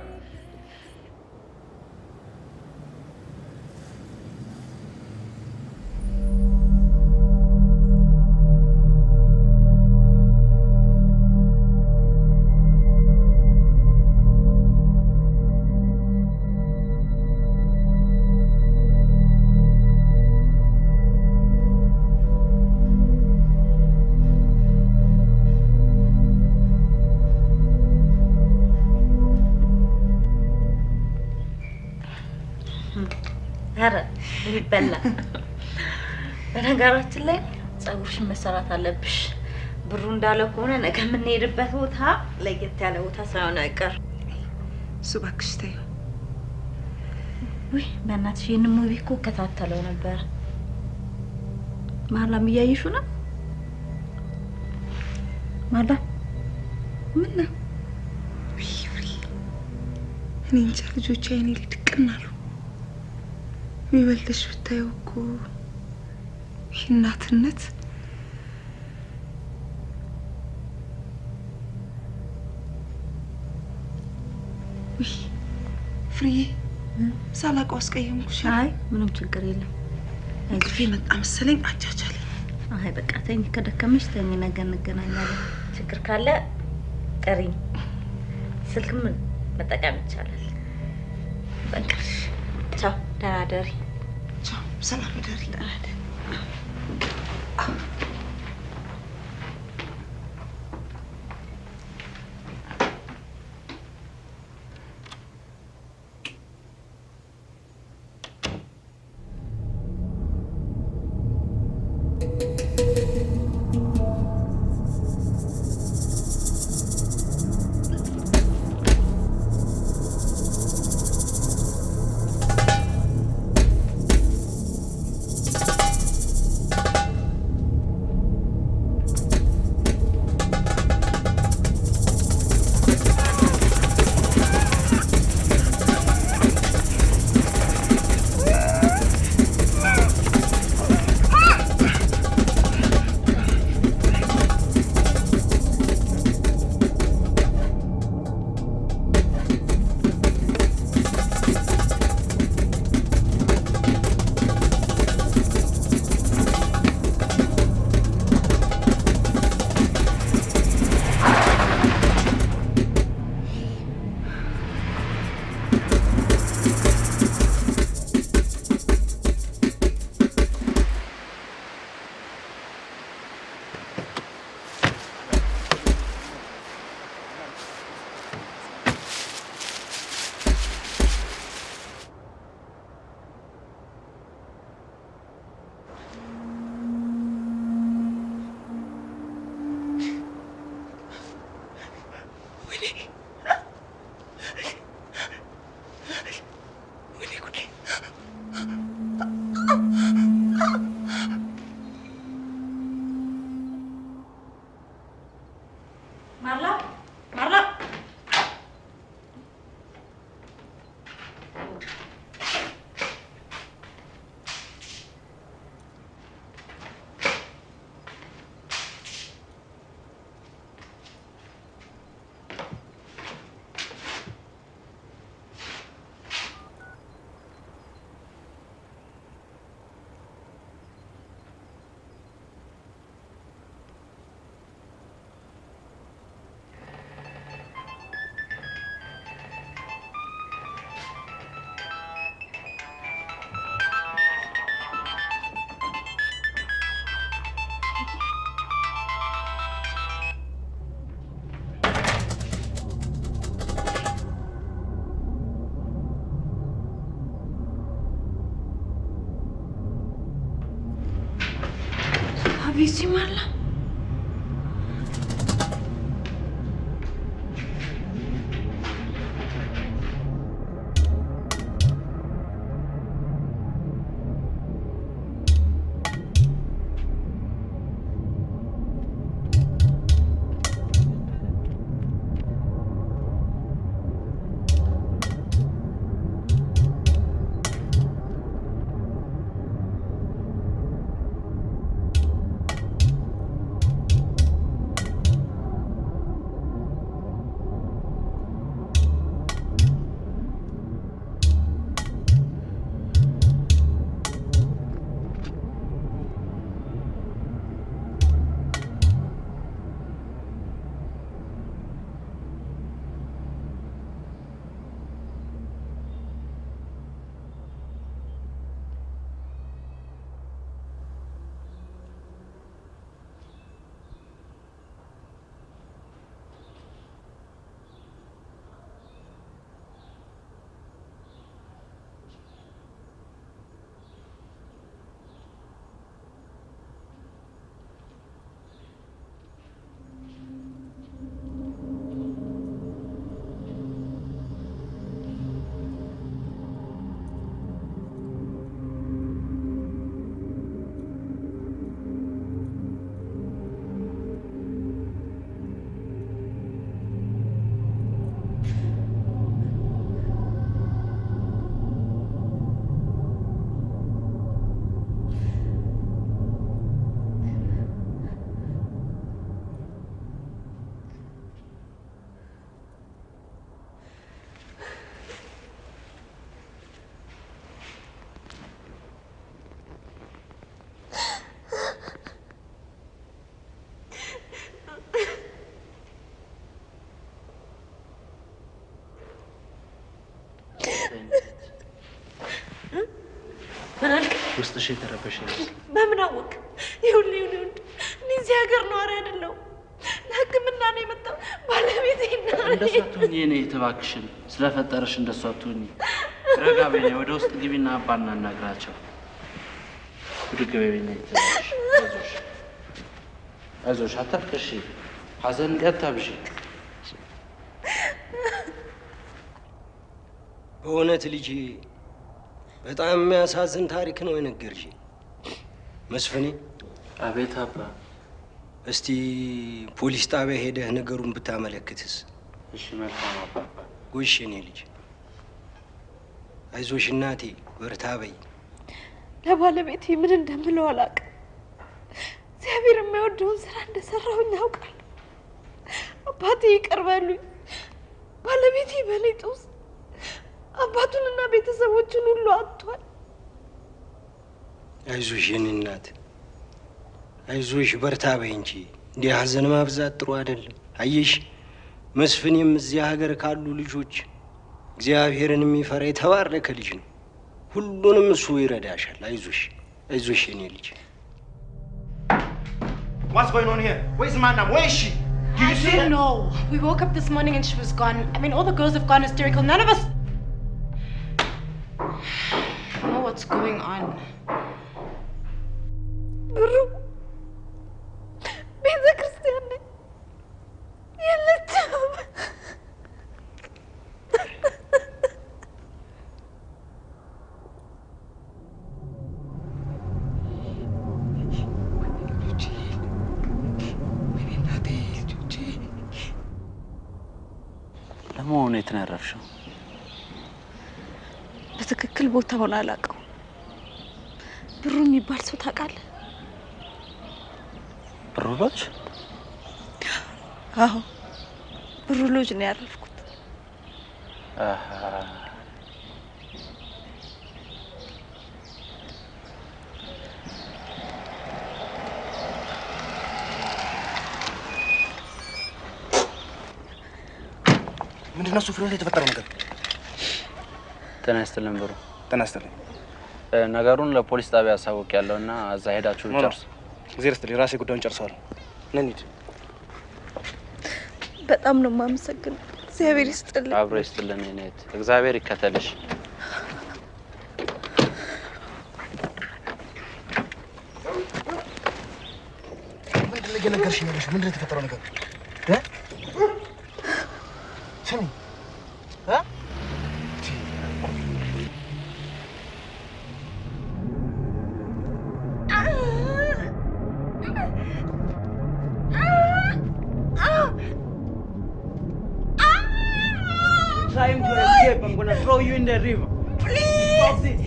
ኧረ ይበላ። በነገራችን ላይ ፀጉርሽን መሰራት አለብሽ። ብሩ እንዳለ ከሆነ ነገ የምንሄድበት ቦታ ለየት ያለ ቦታ ሳይሆን አይቀር። እሱ እባክሽ ተይው። ውይ በእናትሽ ይህን ሙቪ እኮ እከታተለው ነበር። ማላም እያየሽው ነው? ማላ ምን ነው? እኔ እንጃ ልጆቼ አይኔ ሊድቅና አሉ። የሚበልጥሽ ብታየው እኮ እናትነት ውይ ፍሬዬ ሳላውቀው አስቀየምኩሽ። አይ ምንም ችግር የለም። እንቅልፌ መጣ መሰለኝ። አቻቻለኝ። አይ በቃ ተኝ፣ ከደከመሽ ተኝ፣ ነገ እንገናኛለን። ችግር ካለ ጥሪኝ። ስልክም መጠቀም ይቻላል። በቃ ቻው፣ ደህና ደሪ። ቻው፣ ሰላም ደሪ። ደህና ደሪ። Avisi Marla. ውስጥሽ የተረበሸ ይመስል በምን አወቅ? ይኸውልህ እኔ እዚህ ሀገር ነዋሪ አይደለሁም። ለሕክምና ነው የመጣው ባለቤቴና እንደሷ አትሁኚ። እኔ እባክሽን ስለፈጠረሽ እንደሷ አትሁኚ። ረጋ በይ። ወደ ውስጥ ግቢና አባና እናግራቸው። ብድግ በይ። አይዞሽ አይዞሽ፣ አታልቅሽ። ሐዘን አታብዢ። በእውነት ልጄ በጣም የሚያሳዝን ታሪክ ነው የነገርሽኝ። መስፍኔ። አቤት አባ። እስቲ ፖሊስ ጣቢያ ሄደህ ነገሩን ብታመለክትስ? እሺ መልካም አባባ። ጎሽ የኔ ልጅ አይዞሽ እናቴ፣ በርታ በይ። ለባለቤቴ ምን እንደምለው አላውቅም። እግዚአብሔር የማይወደውን ስራ እንደሰራሁኝ ያውቃል። አባቴ ይቅር በሉኝ። ባለቤቴ በእኔ ጦስ አባቱንና ቤተሰቦቹን ሁሉ አጥቷል። አይዞሽ የኔ እናት አይዞሽ፣ በርታ በይ እንጂ እንዲህ ሐዘን ማብዛት ጥሩ አይደለም። አየሽ መስፍኔም እዚህ ሀገር ካሉ ልጆች እግዚአብሔርን የሚፈራ የተባረከ ልጅ ነው። ሁሉንም እሱ ይረዳሻል። አይዞሽ አይዞሽ የኔ ልጅ። What's going on here? Where's Manam? Where is she? Do you see her? I don't know. We woke up this morning and she was gone. I mean, all the girls have gone hysterical. None of us know what's going on. Guru, ቤተ ክርስቲያን ነኝ የለችም። ለመሆኑ የት ነው ያረፍሽው? በትክክል ቦታውን አላውቀው። ብሩ የሚባል ሰው ታውቃለህ? ብሩ ሎጅ? አዎ ብሩ ሎጅ ነው ያረፍኩት። ምንድነው እሱ ፍሬው ላይ የተፈጠረው ነገር? ጤና ይስጥልን ብሩ። ጤና ይስጥልኝ። ነገሩን ለፖሊስ ጣቢያ አሳውቂያለሁና እዛ ሄዳችሁ ጨርሱ። እግዚአብሔር ይስጥልኝ። ራሴ ጉዳዩን ጨርሰዋለሁ። እንሂድ። በጣም ነው የማመሰግነው። እግዚአብሔር ይስጥልኝ። አብሮ ይስጥልን። እኔት እግዚአብሔር ይከተልሽ። እየነገርሽኝ ያለሽው ምንድን ነው የተፈጠረው ነገር? ስሚ Trying to escape, I'm gonna throw you in the river. Please! Stop this!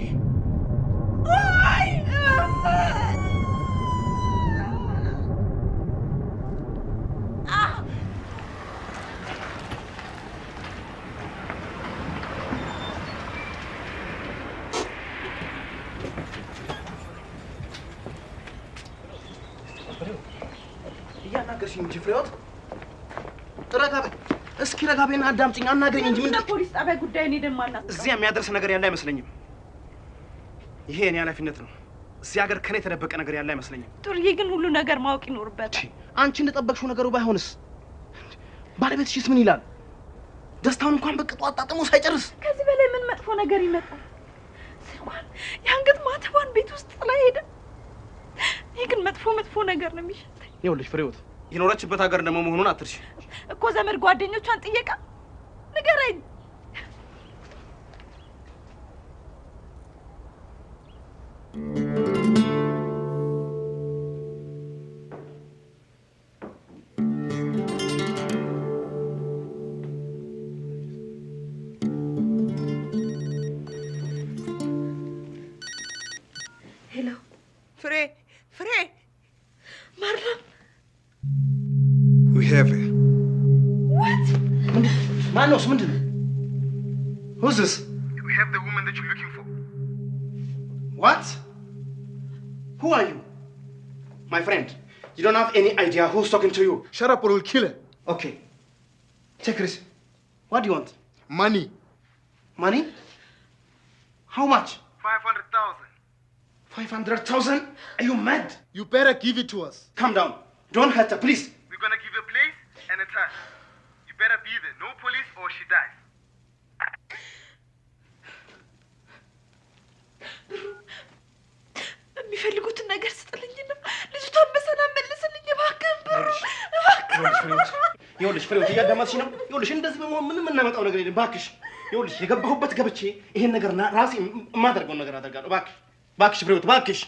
እያናገርሽኝ እንጂ ፍሬዎት እስኪ ረጋ በይና አዳምጪኝ። አናግረኝ እንጂ ምንድን ፖሊስ ጣቢያ ጉዳይን ሄደን ማናት? እዚያ የሚያደርስ ነገር ያለ አይመስለኝም። ይሄ የኔ ኃላፊነት ነው። እዚህ ሀገር ከኔ የተደበቀ ነገር ያለ አይመስለኝም። ጥሩዬ ግን ሁሉ ነገር ማወቅ ይኖርበታል። አንቺ እንደጠበቅሽው ነገሩ ባይሆንስ? ባለቤትሽስ ምን ይላል? ደስታውን እንኳን በቅጡ አጣጥሞ ሳይጨርስ ከዚህ በላይ ምን መጥፎ ነገር ይመጣል? ስልኳን የአንገት ማተቧን ቤት ውስጥ ጥላ ሄደ። ይህ ግን መጥፎ ነገር ነው የሚሸተኝ። ይኸውልሽ ፍሬዎት፣ የኖረችበት ሀገር ደግሞ መሆኑን አትርሺ እኮ። ዘመድ ጓደኞቿን ጥየቃ ንገረኝ። ሄሎ ፍሬ ማርያም We have it. What? Manos, ምንድን ነው? Who's this? We have the woman that you're looking for. What? Who are you? My friend, you don't have any idea who's talking to you. Shut up or we'll kill her. Okay. Take this. What do you want? Money. Money? How much? 500,000. 500,000? Are you mad? You better give it to us. Calm down. Don't hurt her, please. We're gonna give a place and a time. You better be there. No police or she dies. የሚፈልጉትን ነገር ስጥልኝና ልጅቷን በሰላም መልስልኝ እባክህ። እባክህ ይኸውልሽ ፍሬዎት፣ እያዳመጥሽ ነው? ይኸውልሽ እንደዚህ በመሆን ምንም የምናመጣው ነገር የለም። እባክሽ ይኸውልሽ የገባሁበት ገብቼ ይሄን ነገር ራሴ የማደርገውን ነገር አደርጋለሁ። እባክሽ ፍሬዎት፣ እባክሽ።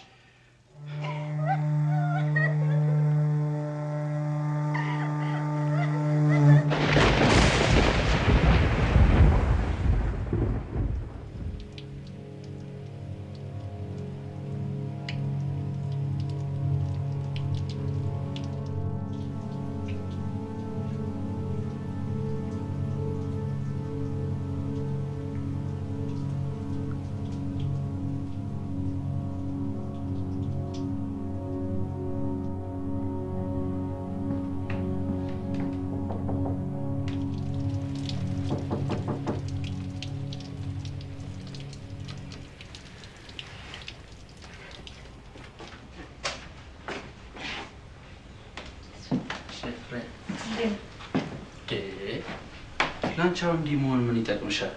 ላንቻው እንዲህ መሆን ምን ይጠቅምሻል?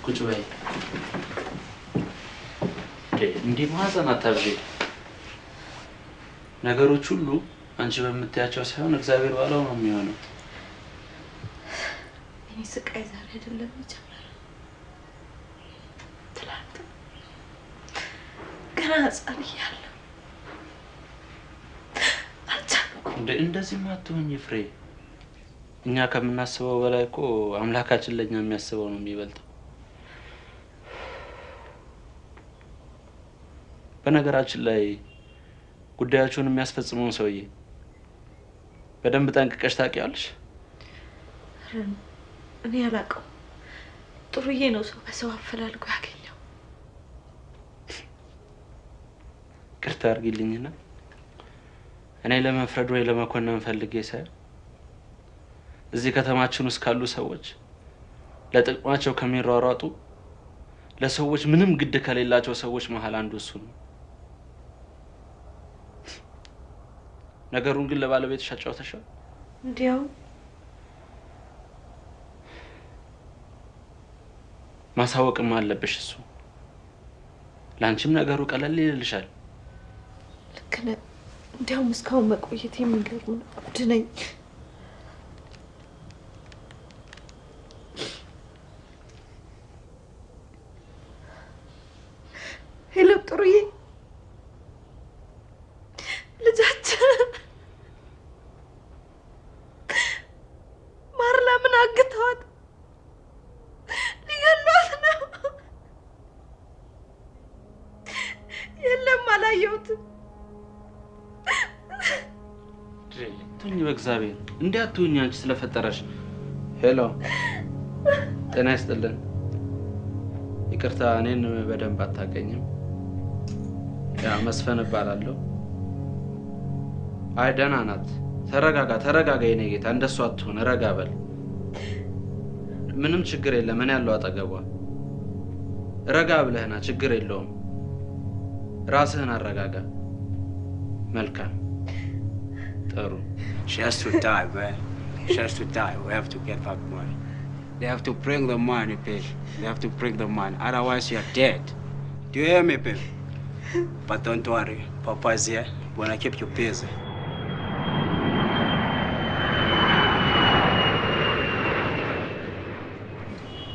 ቁጭ በይ። እንዲህ ማዘን አታብዢ። ነገሮች ሁሉ አንቺ በምትያቸው ሳይሆን እግዚአብሔር ባለው ነው የሚሆነው። እኔ ስቃይ ዛሬ አይደለም የጀመረው። ትላንት ገና ሕፃን እያለሁ እንደዚህ ማትሆኝ ፍሬ። እኛ ከምናስበው በላይ እኮ አምላካችን ለኛ የሚያስበው ነው የሚበልጠው። በነገራችን ላይ ጉዳያችሁን የሚያስፈጽመው ሰውዬ በደንብ ጠንቅቀሽ ታውቂያለሽ? እኔ አላውቀውም። ጥሩዬ ነው ሰው በሰው አፈላልጎ ያገኘው። ይቅርታ አድርጊልኝና እኔ ለመፍረድ ወይ ለመኮነን ፈልጌ ሳይሆን እዚህ ከተማችን ውስጥ ካሉ ሰዎች ለጥቅማቸው ከሚሯሯጡ ለሰዎች ምንም ግድ ከሌላቸው ሰዎች መሃል አንዱ እሱ ነው። ነገሩን ግን ለባለቤትሽ አጫውተሻል? እንዲያው ማሳወቅም አለብሽ። እሱ ላንቺም ነገሩ ቀለል ይልልሻል። ልክ ነህ። እንዲያውም እስካሁን መቆየት የሚገርም ነው። ድነኝ። ሄሎ ጥሩዬ፣ ልጃችን ማርላምን አግተዋት ሊገሏት ነው። የለም አላየሁትም። ተኝ በእግዚአብሔር እንዴ አትሁኝ አንቺ ስለፈጠረሽ። ሄሎ ጤና ይስጥልን። ይቅርታ እኔን በደንብ አታውቀኝም። ያ መስፈን እባላለሁ። አይ ደህና ናት። ተረጋጋ የኔ ጌታ፣ እንደሱ አትሁን፣ ረጋ በል። ምንም ችግር የለም፣ እኔ ያለው አጠገቧ። ረጋ ብለህና ችግር የለውም። ራስህን አረጋጋ። መልካም ጥሩ። She has to die, man. She has to die. We have to get back money. They have to bring the money, babe. They have to bring the money. Otherwise, you're dead. Do you hear me, babe? But don't worry. Papa is here. Wanna keep you busy.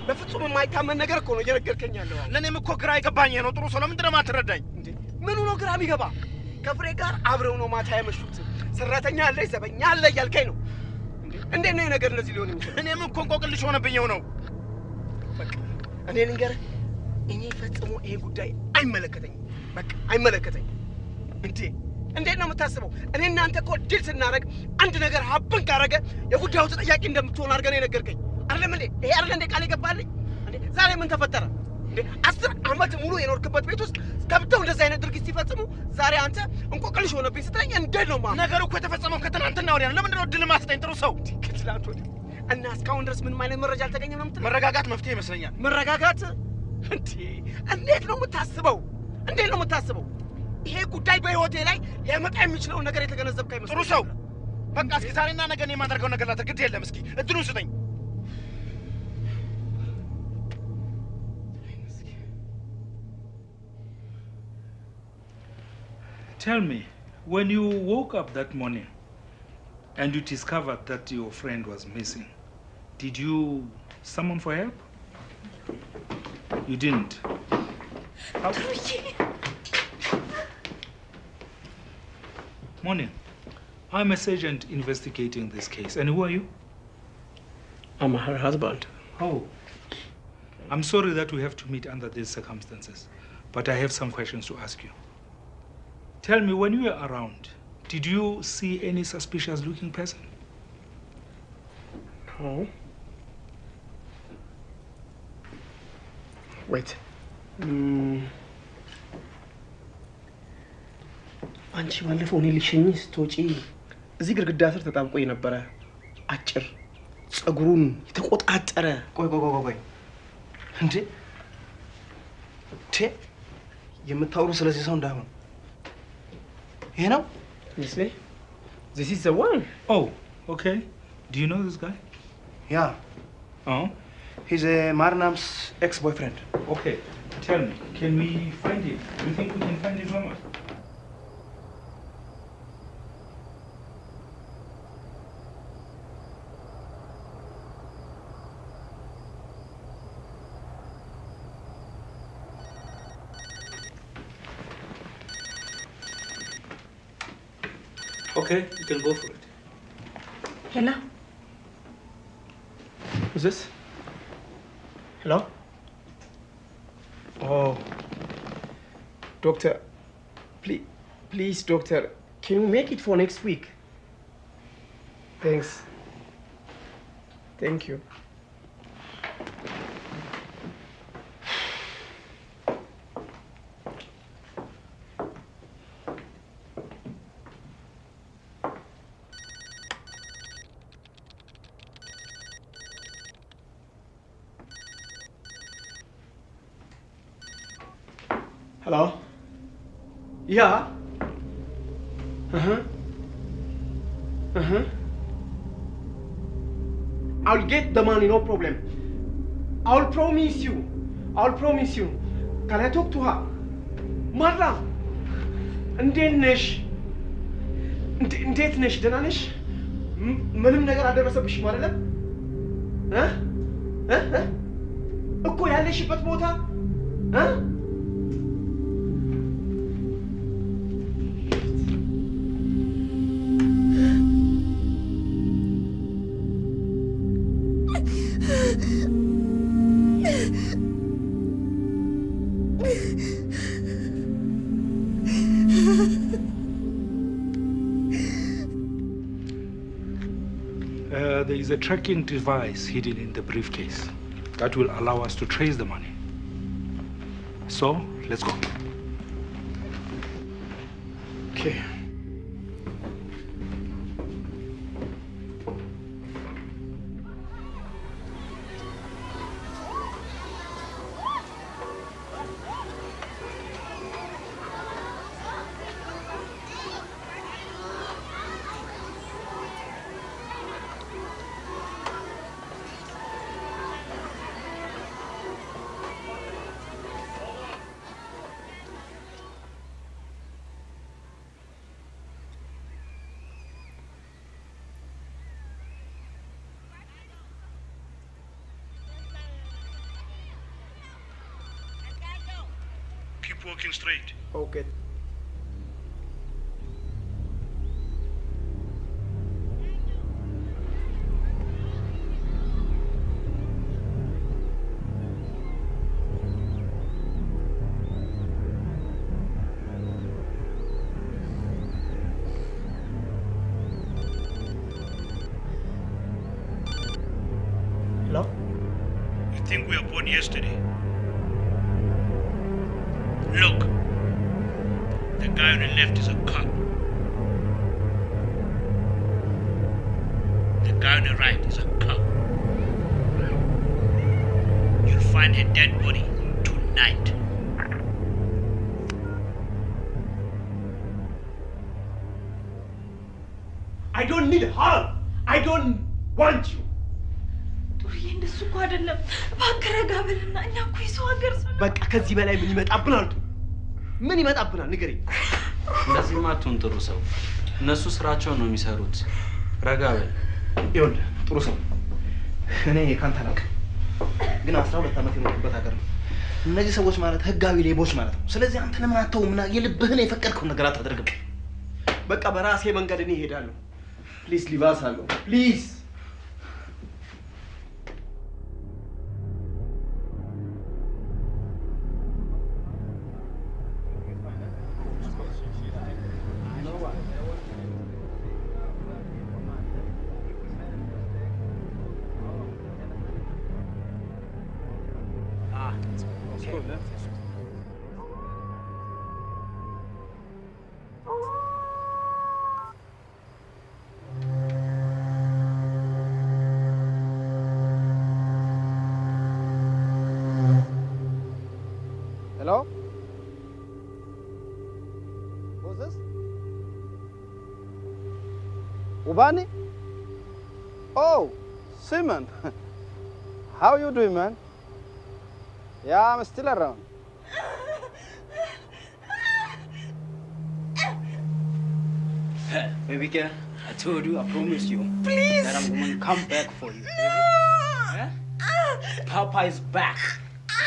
በፍጹም የማይታመን ነገር እኮ ነው እየነገርከኝ ያለው። ለኔም እኮ ግራ ይገባኝ ነው። ጥሩ ሰው ለምንድን ነው የማትረዳኝ? እንዴ ምኑ ነው ግራ የሚገባ? ከፍሬ ጋር አብረው ነው ማታ ያመሹት። ሰራተኛ አለ ዘበኛ አለ እያልከኝ ነው እንዴ? እንዴት ነው ነገር እንደዚህ ሊሆን የሚችለው? እኔም እኮ እንቆቅልሽ ሆነብኝ ነው። በቃ እኔ ልንገርህ፣ እኔ ፈጽሞ ይሄ ጉዳይ አይመለከተኝም። በቃ አይመለከተኝም። እንዴት ነው የምታስበው? እኔ እናንተ እኮ ዲል ስናደርግ አንድ ነገር ሀብን ካረገ የጉዳዩ ተጠያቂ እንደምትሆን አድርገህ ነው የነገርከኝ። አይደለም እንዴ? ይሄ አይደል እንዴ ቃል የገባልኝ? እንዴ ዛሬ ምን ተፈጠረ? እንዴ 10 ዓመት ሙሉ የኖርክበት ቤት ውስጥ ገብተው እንደዛ አይነት ድርጊት ሲፈጽሙ ዛሬ አንተ እንቆቅልሽ ሆነብኝ ስትለኝ እንዴት ነው ማለት? ነገሩ እኮ የተፈጸመው ከትናንትና ወዲያ ነው። ለምንድን ነው ድል ማስጠኝ? ጥሩ ሰው ከትናንት ወዲያ እና እስካሁን ድረስ ምንም አይነት መረጃ አልተገኘም ነው የምትለው? መረጋጋት መፍትሄ ይመስለኛል። መረጋጋት እንዴት ነው የምታስበው? እንዴት ነው የምታስበው? ይሄ ጉዳይ በህይወቴ ላይ ሊያመጣ የሚችለውን ነገር የተገነዘብክ አይመስልም? ጥሩ ሰው በቃ እስኪ ዛሬና ነገ እኔ የማደርገው ነገር ላድርግ። ግድ የለም እስኪ እድሉን ስጠኝ። Tell me, when you woke up that morning and you discovered that your friend was missing, did you summon for help? You didn't. How? Morning. I'm a sergeant investigating this case. And who are you? I'm her husband. Oh. I'm sorry that we have to meet under these circumstances, but I have some questions to ask you. Tell me, when you were around, did you see any suspicious looking person? No. Wait. አንቺ ባለፈው እኔ ልሽኝ ስትወጪ እዚህ ግድግዳ ስር ተጣብቆ የነበረ አጭር ጸጉሩን የተቆጣጠረ ቆይ እንዴ የምታወሩ ስለዚህ ሰው እንዳይሆን ይሄ ነው? Yes, this is the one. Oh, okay. Do you know this guy? Yeah. Oh? He's a Marnam's ex-boyfriend. Okay. Tell me, can we find him? Do you think we can find him somewhere? Okay, you can go for it. Hello? Who's this? Hello? Oh. Doctor, please, doctor, can you make it for next week? Thanks. Thank you. Hello? Yeah? I'll get the money, no problem. I'll promise you. Can I talk to her? Marla! እንዴት ነሽ? እንዴት ነሽ? ደህና ነሽ? ምንም ነገር አልደረሰብሽም አይደለም? እኮ ያለሽበት ቦታ There is a tracking device hidden in the briefcase that will allow us to trace the money. So, let's go. Okay. Keep walking straight. Okay. Hello? You think we were born yesterday? Look, the guy on the left is a cop. The guy on the right is a cop. You'll find a dead body tonight. I don't need help. I don't want you. ጡርዬ እንደሱ እኮ አይደለም። እባክህ ረጋ በልና እኛ እኮ የሰው ሀገር ሰው በቃ ከዚህ በላይ ምን ይመጣብናል? ምን ይመጣብናል? ንገረኝ። እንደዚህማ አትሁን ጥሩ ሰው። እነሱ ስራቸውን ነው የሚሰሩት። ረጋ በል። ይኸውልህ ጥሩ ሰው፣ እኔ ካንተ አላውቅም፣ ግን 12 ዓመት የኖርኩበት ሀገር ነው። እነዚህ ሰዎች ማለት ህጋዊ ሌቦች ማለት ነው። ስለዚህ አንተ ለምን አተውምና የልብህን የፈቀድከውን ነገር አታደርግም? በቃ በራሴ መንገድ እኔ እሄዳለሁ። ፕሊዝ ሊባስ አለው ፕሊዝ። Hello? Who's this? Ubani? Oh, Simon. How you doing, man? Yeah, I'm still around. Baby girl, I told you, I promised you. Please. That I'm gonna come back for you. Huh? Papa is back.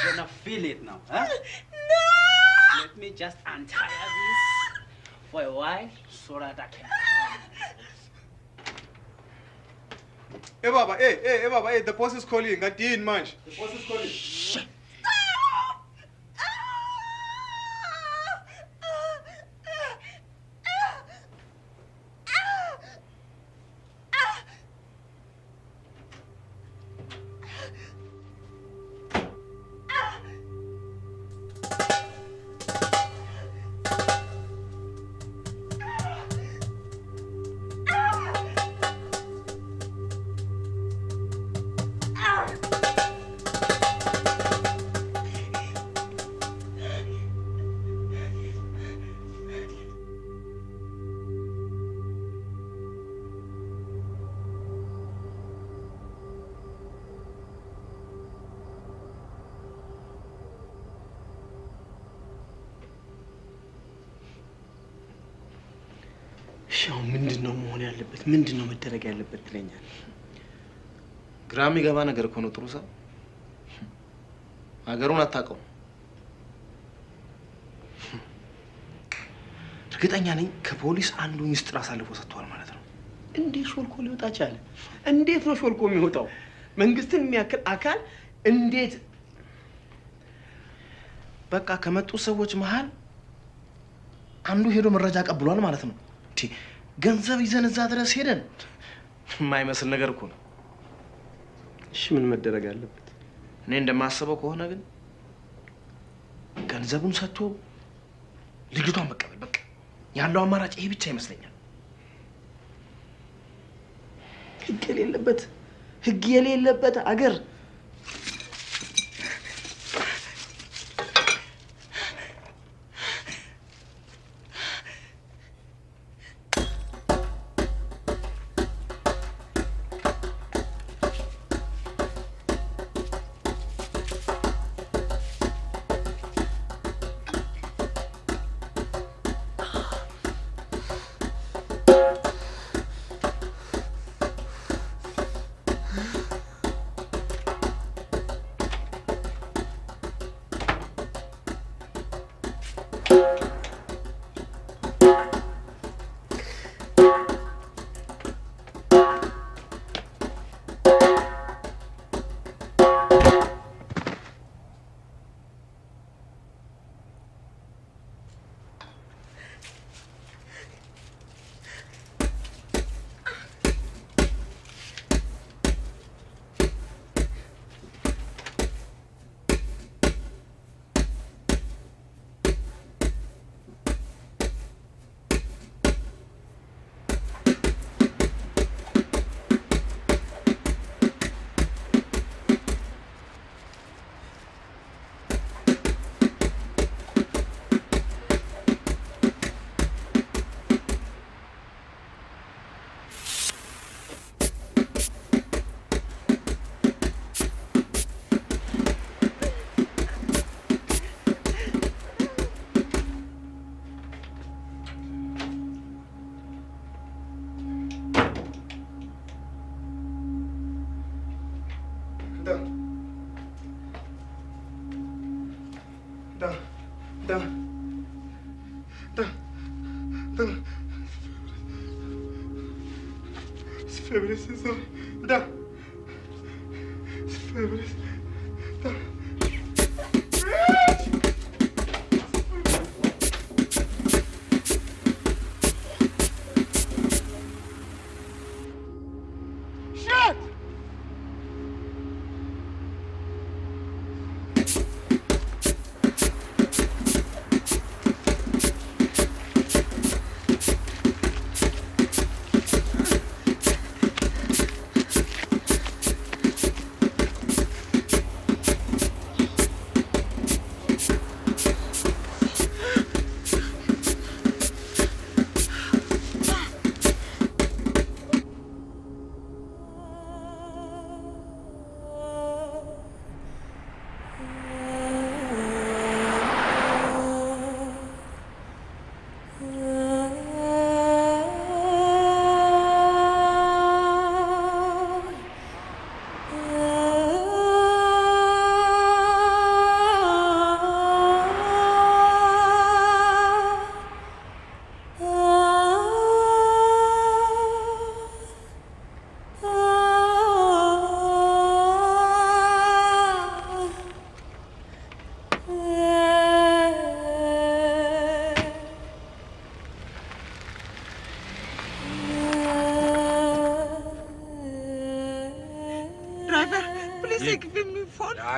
You're gonna feel it now, huh? No! Let me just untie this for a while so that I can calm. Hey, Baba, hey, Baba, hey, the boss is calling. I didn't manage. The boss is calling. Shh. ሻው ምንድነው መሆን ያለበት? ምንድነው መደረግ ያለበት ትለኛል? ግራም ይገባ ነገር እኮ ነው ጥሩ ሰው ሀገሩን አታውቀው። እርግጠኛ ነኝ ከፖሊስ አንዱ ሚስጥር አሳልፎ ሰጥቷል ማለት ነው። እንዴት ሾልኮ ሊወጣ ቻለ? እንዴት ነው ሾልኮ የሚወጣው? መንግስትን የሚያክል አካል እንዴት? በቃ ከመጡ ሰዎች መሃል አንዱ ሄዶ መረጃ ቀብሏል ማለት ነው። ገንዘብ ይዘን እዛ ድረስ ሄደን የማይመስል ነገር እኮ ነው። እሺ ምን መደረግ አለበት? እኔ እንደማስበው ከሆነ ግን ገንዘቡን ሰጥቶ ልጅቷን መቀበል በቃ ያለው አማራጭ ይሄ ብቻ ይመስለኛል። ህግ የሌለበት አገር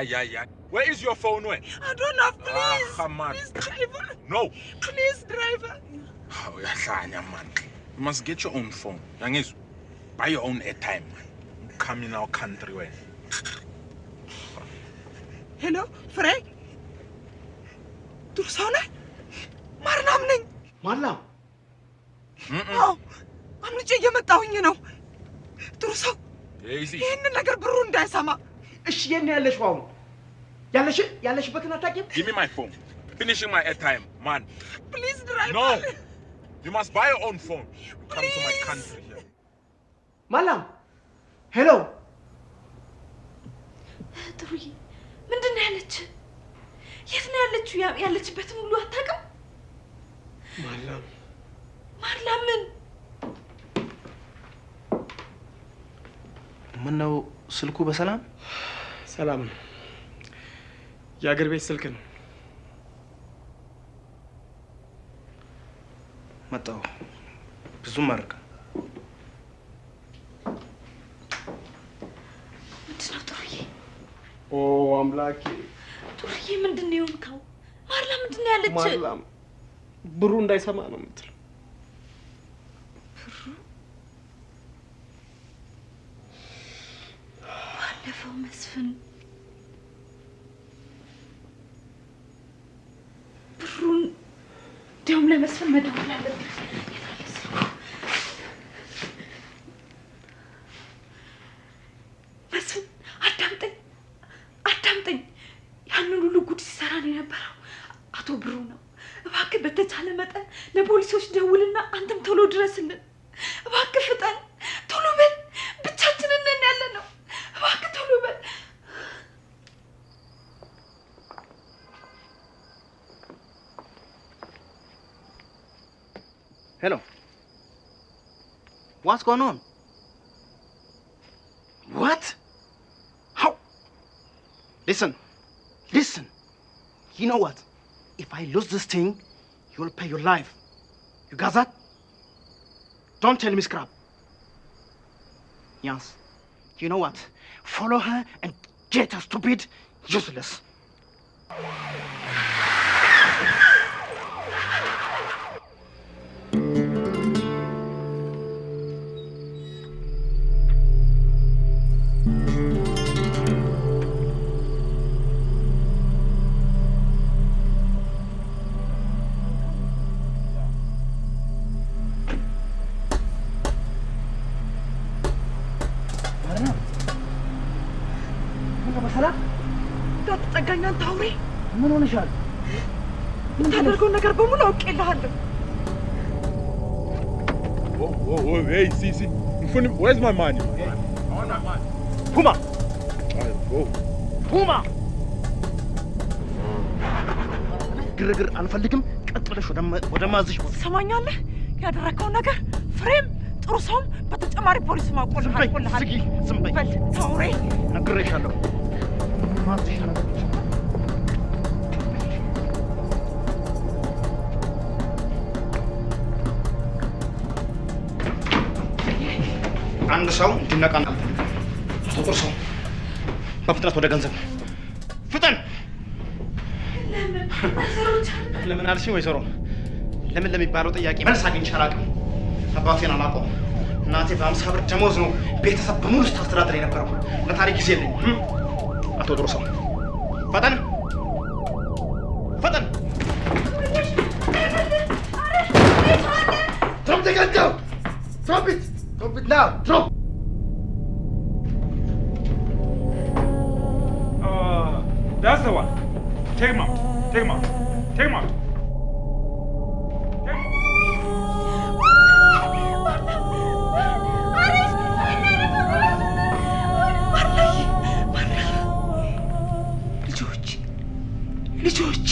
Yeah. Where is your phone? Where? I don't have, please. Come on. Please, driver. No. Please, driver. Oh, yeah, man. You must get your own phone. Youngis, buy your own airtime, man. Come in our country, where? Hello, Frey? Tursana? Marnam ning. Marnam? Oh, አምልጬ እየመጣሁኝ ነው። ቱርሳው ይህንን ነገር ብሩ እንዳይሰማ። እሺ የኔ ያለሽ ዋው ያለሽበትን አታውቂም? Give me my phone. Finishing my airtime, man. Please drive. No. You must buy your own phone. You come to my country here. Malam. Hello. ጥሩዬ ምንድን ነው ያለች? የት ነው ያለችው? ያለችበትን ሁሉ አታውቅም? ማርላም ምን ምነው ስልኩ በሰላም? ሰላም ነው። የአገር ቤት ስልክ ነው። መጣሁ። ብዙም አርካ ምንድን ነው ጥሩዬ? ኦ አምላኬ! ጥሩዬ ምንድን ነው የሆንከው? ማርላም ምንድን ነው ያለች? ማርላም ብሩ እንዳይሰማ ነው የምትለው። ባለፈው መስፍን ብሩን እንዲያውም ለመስፍን መደወል አለብን። መስፍን አዳምጠኝ። ያንን ሁሉ ጉድ ሲሰራ ነው የነበረው አቶ ብሩ ነው። እባክህ በተቻለ መጠን ለፖሊሶች ደውልና አንተም ቶሎ ድረስልን። እባክህ ፍጠን፣ ቶሎ በል። ብቻችንን ነን ያለነው። እባክህ ቶሎ በል። Hello. What's going on? What? How? Listen. You know what? If I lose this thing, you'll pay your life. You got that? Don't tell me scrap. Yes. You know what? Follow her and get her stupid, useless. እንዳትጠጋኝ አንተ አውሬ! ምን ሆነሻል? የምታደርገውን ነገር በሙሉ አውቄልሃለሁ። Oh, hey, see. Where's my money? I want my money. Puma! Oh. Puma! ግርግር አንፈልግም። ቀጥ ብለሽ ወደ ማዝሽ ቦታ ትሰማኛለህ? ያደረከውን ነገር ፍሬም ጥሩ ሰውም በተጨማሪ ፖሊስ ማቆልሃል። ዝም በይ። በል አውሬ! ነግሬሻለሁ። ማዝሽ ነገር አንድ ሰው እንዲነቃና ጥሩ ሰው በፍጥነት ወደ ገንዘብ ፍጠን። ለምን አልሽኝ ወይዘሮ? ለምን ለሚባለው ጥያቄ መልስ አግኝቼ አላውቅም። አባቴን አላውቀውም። እናቴ በ50 ብር ደሞዝ ነው ቤተሰብ በሙሉ ስታስተዳድር የነበረው። ለታሪክ ጊዜ የለኝም። አቶ ጥሩ ሰው ፈጠን። Drop the gun down! Drop it! Drop it now! Drop! That's the one. Take him out. Take him out. Take him out. ልጆች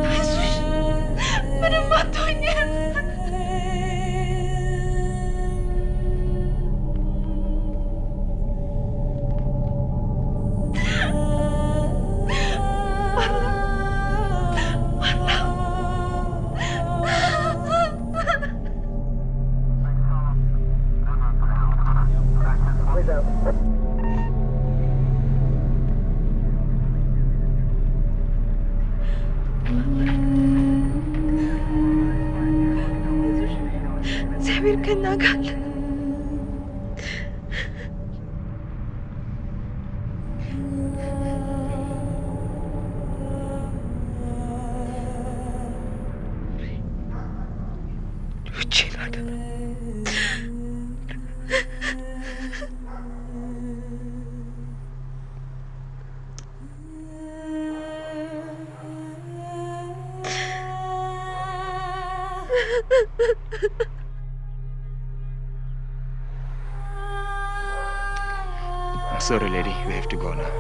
አይዞሽ፣ ምንም አትሆኝም። I'm sorry, lady. We have to go now.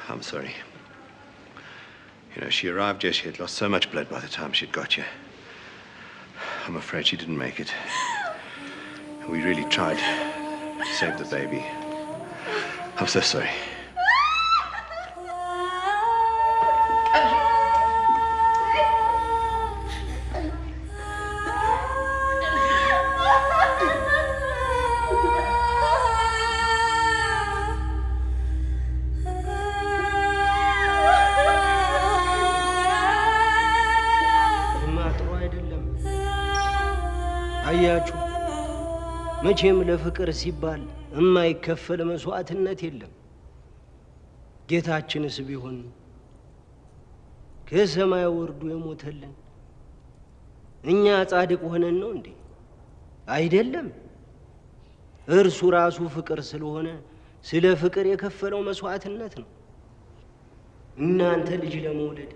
I'm sorry. You know, she arrived here, she had lost so much blood by the time she'd got here. I'm afraid she didn't make it. We really tried to save the baby. I'm so sorry. አያችሁ መቼም ለፍቅር ሲባል የማይከፈል መስዋዕትነት የለም። ጌታችንስ ቢሆን ከሰማይ ወርዶ የሞተልን እኛ ጻድቅ ሆነን ነው እንዴ? አይደለም። እርሱ ራሱ ፍቅር ስለሆነ ስለ ፍቅር የከፈለው መስዋዕትነት ነው። እናንተ ልጅ ለመውለድ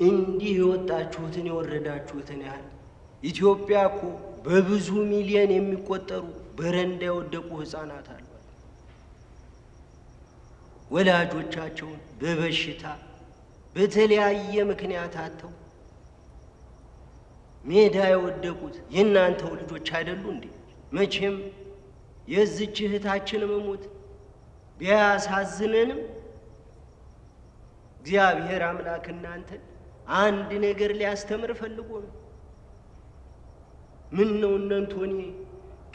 እንዲህ የወጣችሁትን የወረዳችሁትን ያህል ኢትዮጵያ እኮ በብዙ ሚሊዮን የሚቆጠሩ በረንዳ የወደቁ ህፃናት አሉ። ወላጆቻቸውን በበሽታ በተለያየ ምክንያት አጥተው ሜዳ የወደቁት የእናንተው ልጆች አይደሉ እንዴ? መቼም የዚች እህታችን መሞት ቢያሳዝነንም እግዚአብሔር አምላክ እናንተን አንድ ነገር ሊያስተምር ፈልጎ ነው። ምን ነው እነ አንቶኒ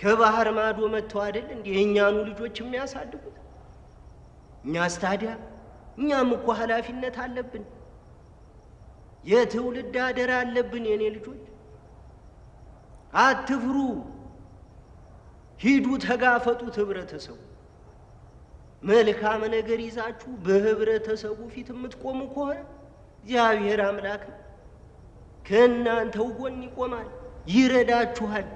ከባህር ማዶ መጥተው አይደል እንዴ የኛኑ ልጆች የሚያሳድጉት? እኛስ ታዲያ እኛም እኮ ኃላፊነት አለብን። የትውልድ አደራ አለብን። የኔ ልጆች አትፍሩ፣ ሂዱ፣ ተጋፈጡት። ህብረተሰቡ መልካም ነገር ይዛችሁ በህብረተሰቡ ፊት የምትቆሙ ከሆነ እግዚአብሔር አምላክ ከእናንተው ጎን ይቆማል፣ ይረዳችኋል።